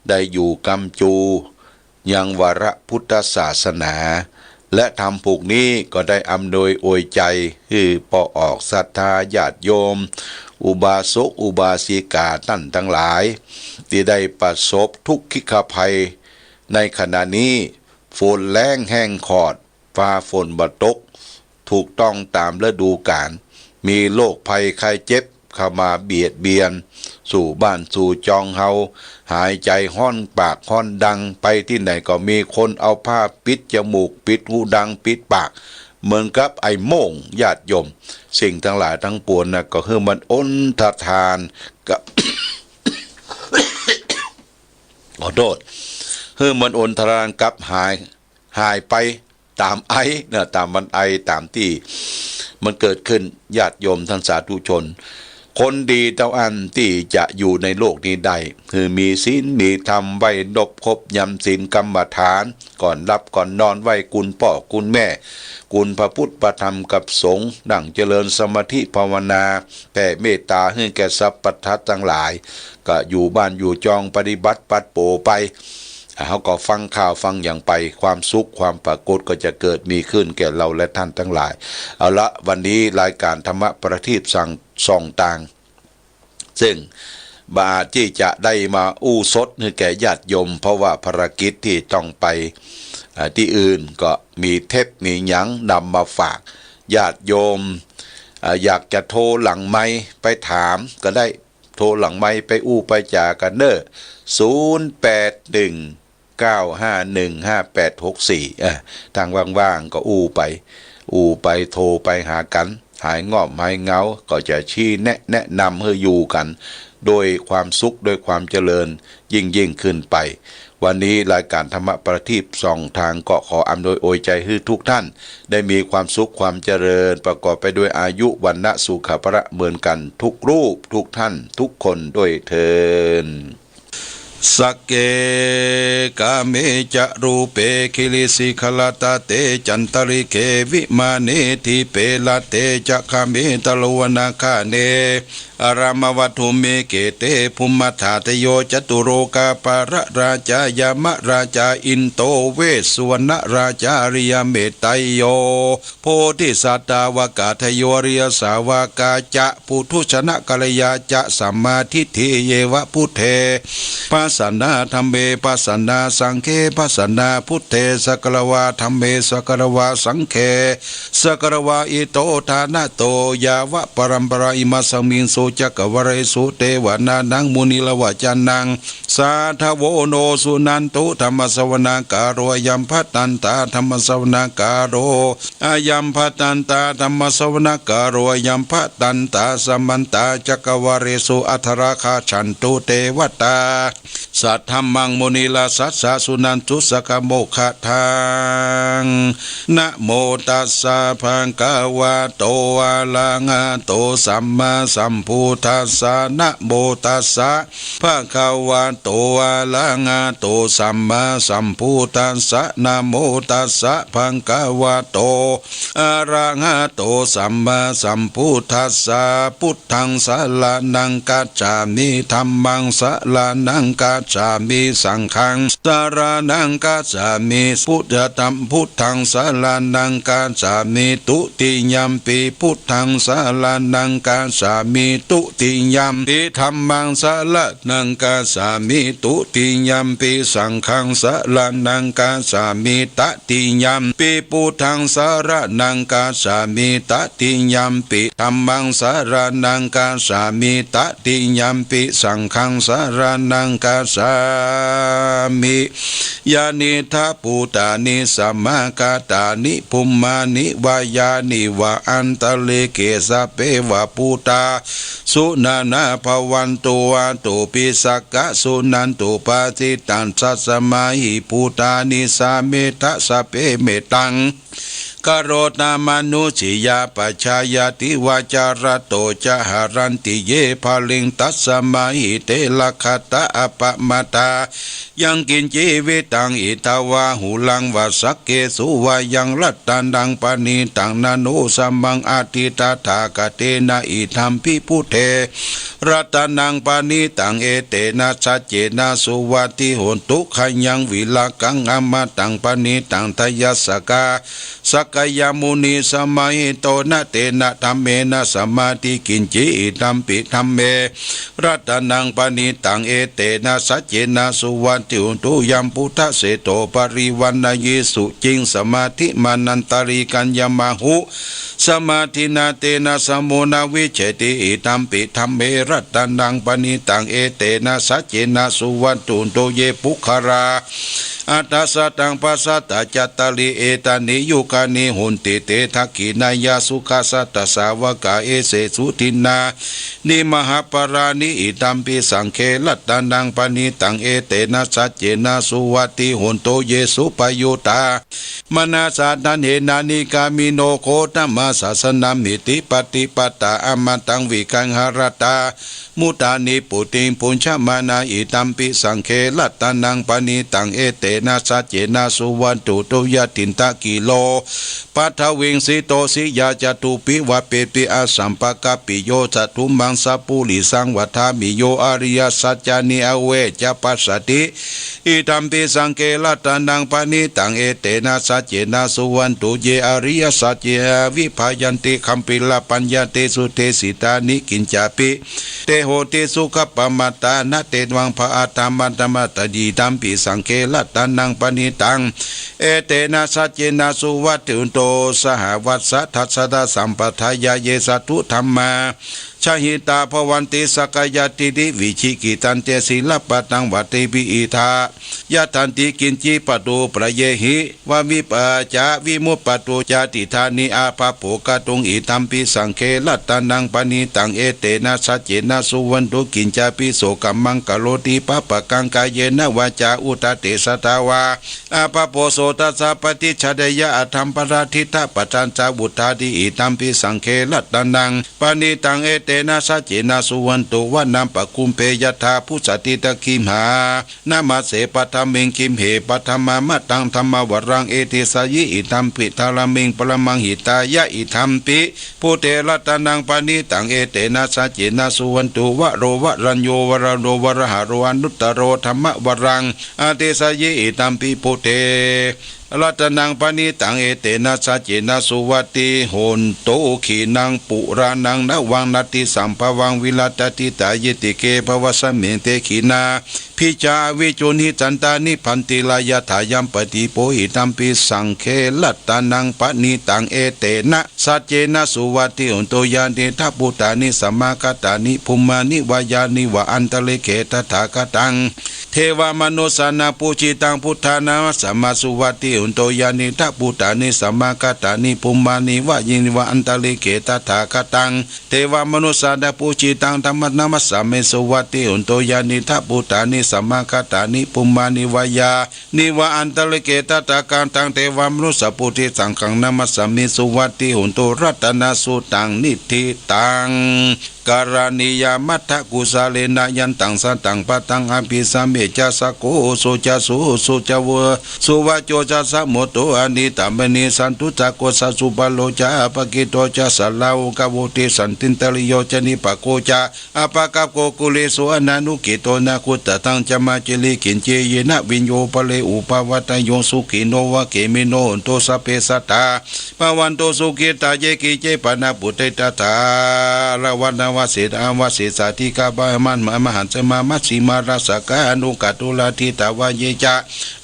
ได้อยู่กำจูยังวรพุทธศาสนาและทำผูกนี้ก็ได้อำนวยอวยใจคือปอออกศรัทธาญาติโยมอุบาสกอุบาสิกาท่านทั้งหลายที่ได้ประสบทุกขิกภัยในขณะนี้ฝนแล้งแห้งขอดฟ้าฝนบ่ตกถูกต้องตามฤดูกาลมีโรคภัยไข้เจ็บเข้ามาเบียดเบียนสู่บ้านสู่จองเฮาหายใจห้อนปากห้อนดังไปที่ไหนก็มีคนเอาผ้าปิดจมูกปิดหูดังปิดปากเหมือนกับไอ้โม่งญาติโยมสิ่งทั้งหลายทั้งปวงนะก็คือมันอนทานกับ ขอโทษคือมันอนทานกับหายไปตามไอนะตามมันไอตามที่มันเกิดขึ้นญาติโยมท่านสาธุชน คนดีเท่าอันที่จะอยู่ในโลกนี้ได้คือมีศีลมีธรรมไหวนบครบยำศีลกรรมฐานก่อนรับก่อนนอนไหวกุลพ่อกุลแม่กุลพระพุทธพระธรรมกับสงฆ์ดั่งเจริญสมาธิภาวนาแผ่เมตตาให้แก่สรรพสัตว์ทั้งหลายก็อยู่บ้านอยู่จองปฏิบัติปัดโปไปเขาก็ฟังข่าวฟังอย่างไปความสุขความปรากฏก็จะเกิดมีขึ้นแก่เราและท่านทั้งหลายเอาละวันนี้รายการธรรมะประทีปสั่งส่องต่างซึ่งบาที่จะได้มาอู้สดให้แก่ญาติโยมเพราะว่าภารกิจที่ต้องไปที่อื่นก็มีเทปมีหยังนำมาฝากญาติโยมอยากจะโทรหลังไมค์ไปถามก็ได้โทรหลังไมค์ไปอู้ไปจากันเนอ0819515864ทางว่างๆก็อู้ไปโทรไปหากันหายงอบหายเงาก็จะชี้แนะนำให้อยู่กันโดยความสุขโดยความเจริญยิ่งขึ้นไปวันนี้รายการธรรมะประทีปส่องทางก็ขออำนวยอวยใจให้ทุกท่านได้มีความสุขความเจริญประกอบไปด้วยอายุวรรณะสุขภระเหมือนกันทุกรูปทุกท่านทุกคนด้วยเถิดสักเกกาเมจะรูเปคิลิสิขลตาเตจันตริเควิมาเนทิเปลาเตจะคาเมตลวนาคาเนอารามวัตุเมเกเตภุมมัฏฐาตโยจตุโรกาปาระราชายามะราชาอินโตเวสสุวรรณราชาริยเมตไตโยโพธิสัตตาวกาทโยริยสาวกาจะปุถุชนะกัลยาจะสัมมาทิฏฐิเยวะพุทเทปัสสนาธัมเมปัสสนาสังเคปัสสนาพุทเทสกลวาธัมเมสกลวาสังเคสกลวาอิโตทานะโตยาวะปรัมปราอิมัสสมิงโสจักวะเรสุเทวนานังมุนิลวะจันนังสาทโวโนสุนันตุธรรมสวนาการโรยัมพัตันตาธรรมสวนาการโรอายัมพัตันตาธรรมสวนาการโรยัมพัตันตาสมันตาจักวะเรสุอัทราคาฉันตุเทวตาสัทธัมมังมุนิลาสัสสะสุนันตุสกโมขะทังนะโมตัสสะภะคะวะโตอะระหะโตสัมมาสัมพุทธัสสะนะโมตัสสะภะคะวะโตอะระหะโตสัมมาสัมพุทธัสสะนะโมตัสสะภะคะวะโตอะระหะโตสัมมาสัมพุทธัสสะพุทธังสรณังกัจฉามิธัมมังสรณังกัจฉามิสังฆังสรณังกัจฉามิพุทธัมพุทธังสรณังกัจฉามิตุติยัมปิพุทธังสรณังกัจฉามิตุติยัมปิธัมมังสรณังกัจฉามิตุติยัมปิสังฆังสรณังกัจฉามิตติยัมปิพุทธังสรณังกัจฉามิตติยัมปิธัมมังสรณังกัจฉามิตติยัมปิสังฆังสรณังกัจฉามิยานิทัพพุตานิสัมมาคาตานิภุมมานิวายานิวะอันตะเลเกสะเปวะพุตาสุนานาภวันตุอัตุปิสักกะสุนันตุปาติตันสัสสมาหิพุตานิสาเมทะสะเปเมตังกโรตามนุชิยาปัจฉายติวาจารโตจะหารันติเยภาลิงตัสสมาหิเตลคตะอปมาตายังกินจีวิตังอิตาวาหูลังวาสักเกสุวายังรัตตันดังปานีตังนานุสัมมังอาทิตาทากเตนะอิธรรมพิพุเทรัตนังปานีตังเอเตนะสัจเจนะสุวัติโหนตุขยังวิลากังอมตังปานีตังทยัสสกาสักยามุนีสมัยโตนะเตนะธรรมเมนะสมาธิกินจิตัมปิธรรมเมรัตนังปานีตังเอเตนะสัจเจนะสุวัติโหนตุยัมพุทธเสโตปริวันนายิสุจิงสมาธิมานันตาริกัญญมหุสมาธินาเตนะสมุนาวิเชติตัมปิธรรมเมรัตนังปานีตังเอเตนะสัจเจนะสุวัติโหนตุเยปุคาราอัตตสตังปัสสตจัตตลิเอตานิยุกานิ หุนติเตทักขินายาสุขาสัตตสาวกาเอเสสุทินานิมหาปรานิอิตัมปิสังเคลัตตานังปณิตังเอเตนะสัจเจนะสุวัติหุนโตเยสุปยุตามนาสานันเหนานิกามิโนโคตมาศาสนามิติปฏิปตาอมตังวิกังหารตามุตานิปุติงปุญชมานาอิตัมปิสังเคลัตตานังปณิตังเอเตนะสัจเจนะสุวันตุตุยตินตะกิโลปัทวิงสิโตสิยาจตุปิวะเปปิอาสัมปะกะปิโยจตุมังสปุริสังวัฏามิโยอริยสัจจานิอเวจะปัสสติอิตัมปิสังเคลัตตานังปณิตังเอเตนะสัจเจนะสุวันตุเยอริยสัจเจวิภายันติคัมปิลปัญญาเตสุเทสิตานิกินจาปิเตโหติสุขปมัตตานะเตวังภะอาตามันตมะตดีตัมปิสังเคลัตตานังปณิตังเอเตนะสัจเจนะสุวัตตุโตสหวัสสะทัสสะสัมปทายาเยสัตุธัมมาชาหิตาภวันติสกายติดิวิชิกิตันเตศิลปตังวัติปิอิทายะทันติกินจิปตุประเยหิวาวิปจาวิมุปปตุจาติธานิอาภาโภกตุงอิตัมปิสังเคลัตตานังปณิตังเอเตนะสัจเจนะสุวันตุกินจาปิโสกัมมังกโลติปะปะกังกายเยนะวาจาอุตเตสตาวาอาภาโพโสตัสสะปฏิชเดยะอธัมปราทิตะปัจจันจาบุตาดิอิตัมปิสังเคลัตตานังปณิตังเอเตนะสัจเจนะสุวันตุวะนัมปะคุมเพยทาผู้สติตะคิมหานามาเสปะธรรมิงคิมเหปะธรรมามะตังธรรมวรังเอติสยิอิตัมปิทารามิงปรมังหิตายะอิธัมปิผู้เตรัตนังปณิตังเอเตนะสัจเจนะสุวันตุวะโรวะรัญโยวรโรวรหะโรอนุตตโรธรรมวรังอาเตสยิอิตัมปิผู้เตรัตนังปณิตังเอเตนะสัจเจนะสุวัติโหนโตขีนังปุรานังนวังนติสัมภวังวิลัตติตายติเกภวสเมเตขีนาพิจาวิจุนิจันตานิพันติลายถายัมปฏิโปหิตัมปิสังเคลัตตานังปณิตังเอเตนะสัจเจนะสุวัติโหนโตยานเตทัพพุตานิสัมมาคตานิภุมมานิวายานิวะอันตเลเกตถาคตังเทวามนุสานาปูจิตังพุทธานาสัมมาสุวัติอุนโตยานิทัพพุตานิสัมมาคตานิภุมมานิวะยินิวะอันตเลเกตถาคตังเทวามนุสานาปูจิตังธรรมนามัสสะเมสุวัติอุนโตยานิทัพพุตานิสัมมาคตานิภุมมานิวายานิวะอันตเลเกตถาคัตังเทวามนุสปุติสังฆังนามัสสะเมสุวัติอุนโตรัตนาสุตังนิธิตังการณิยามัทธกุสาเลนะยันตังสันตังปะตังอภิสัมเมจัสโกโสจัสโสจาวสุวะโจจัสโมโตอานิตัมเมนิสันตุจักโกสัสุปโลจาปะกิโตจัสลาวกโวติสันตินตริโยจนิปะโกจาอปะกัปโกกุเลสุอนานุกิโตนะคุตตังจมาจิลิกินเจเยนะวิญโยปะเลอุปวัตโยสุขิโนวะเกมิโนโตสะเปสัตตาปวันโตสุขิตาเยกิเจปนะปุเตตถาละวันวเสดาวเสสาธิกาบามันมหันสมามัสิมาราสกาอนุกัตุลาทิตาวะเยจะ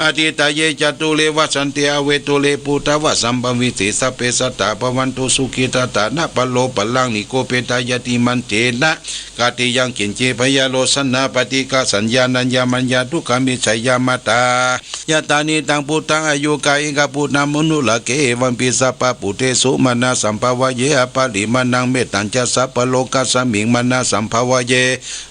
อธิตาเยจตุเลวสันติอเวตุเลปุตวะสัมภวิติสัพเพสัตตาปวันตุสุขิตตานะปโลปลังนิโกเปตายติมันเตนะกาติยังกินเจพยาโลสนาปฏิกาสัญญานัญญามัญญาทุกขามิชัยยามาตายะตานิตังพุตังอายุกายิกาปุณามนุลเกวันปิสัพพะปุเตสุมานาสัมภวะเยอปาลิมานังเมตัญจะสัพพโลกัสสมิงมานาสัมภวะเย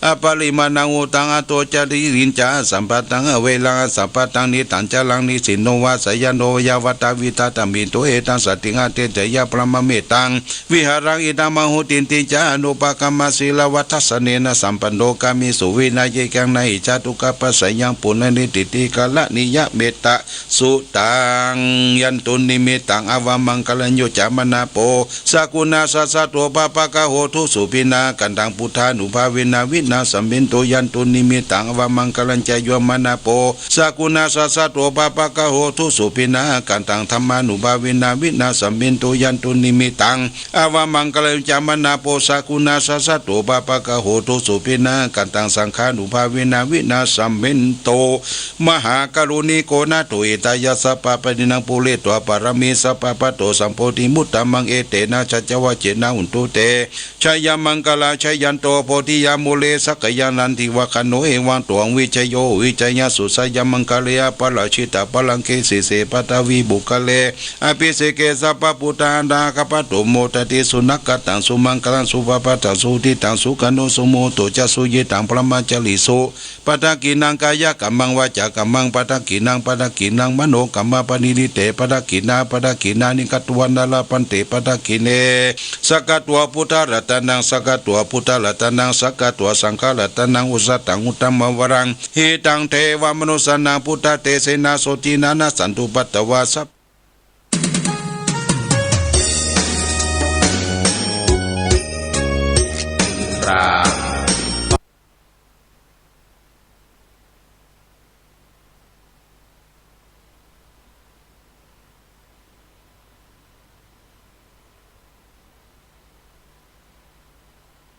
อปาลิมานังอุตังอโตจาริรินจาสัมปตังเวลังสัมปตังนิตัญจลังนิสินโนวาสยโนยาวัตวิตาตมิโตเอตังสติงาเตจยะปรมเมตังวิหารังอิตังมหุตินติจาอนุปกรรมศิลวัฏสเนนะสัมปันโนกามิสุวินัยกังในจตุกปัสสยังปุณนิติติกาละนิยะเมตตะสุตังยันตุนิมิตังอวามังกลัญโยจามนาโปสกุณาสัสสะโตปะปะกะโหทุสุปินากันตังพุทธานุภาเวนะวินาสัมเบนโตยันตุนิมิตังอวามังกลัญจโยมนาโปสกุณาสัสสะโตปะปะกะโหทุสุปินากันตังธรรมานุภาเวนะวินาสัมเบนโตยันตุนิมิตังอวามังกลัญจามนาโปสกุณาสัสสะโตปะปะกะโหทุสุปินากันตังสังฆานุภาเวนะวินาสัมเบนโตมหากรุณิโกนาโตเอตายะสัพพะปนินังปุเรตวะปารมีสัพพะปะโตสัมโพธิมุตตมังเอเตนะชัจจวะเจนะอุนตุเตชัยยมังกลาชัยยันโตโพธิยามุเลสักยานันทิวะคโนเอวังตวงวิจโยวิจยสุสัยมังกลยาปะละชิตาปะลังเคสิเส ปตวีบุคเลอภิเสเกสัพพพุทธาดาคปตุโมตติสุนักกตังสุมังคลังสุภปตังสุทิตังสุขันโนสุโมโตจะสุเยตังพระมัจจลิโสปตกินังกายกัมมังวาจากัมมังปตกินังมโนกัมมะปณินิเตปตกินานิกัตวันนาลปันเตปตกิเนสกัตวพุทธรัตนังสกัตวพุทธรัตนังสกัตวสังฆรัตนังอุสตังอุตตมวรังหิตังเทวมนุสนาพุทธเตเสนาโสตินานาสันตุปัตตวาสัพ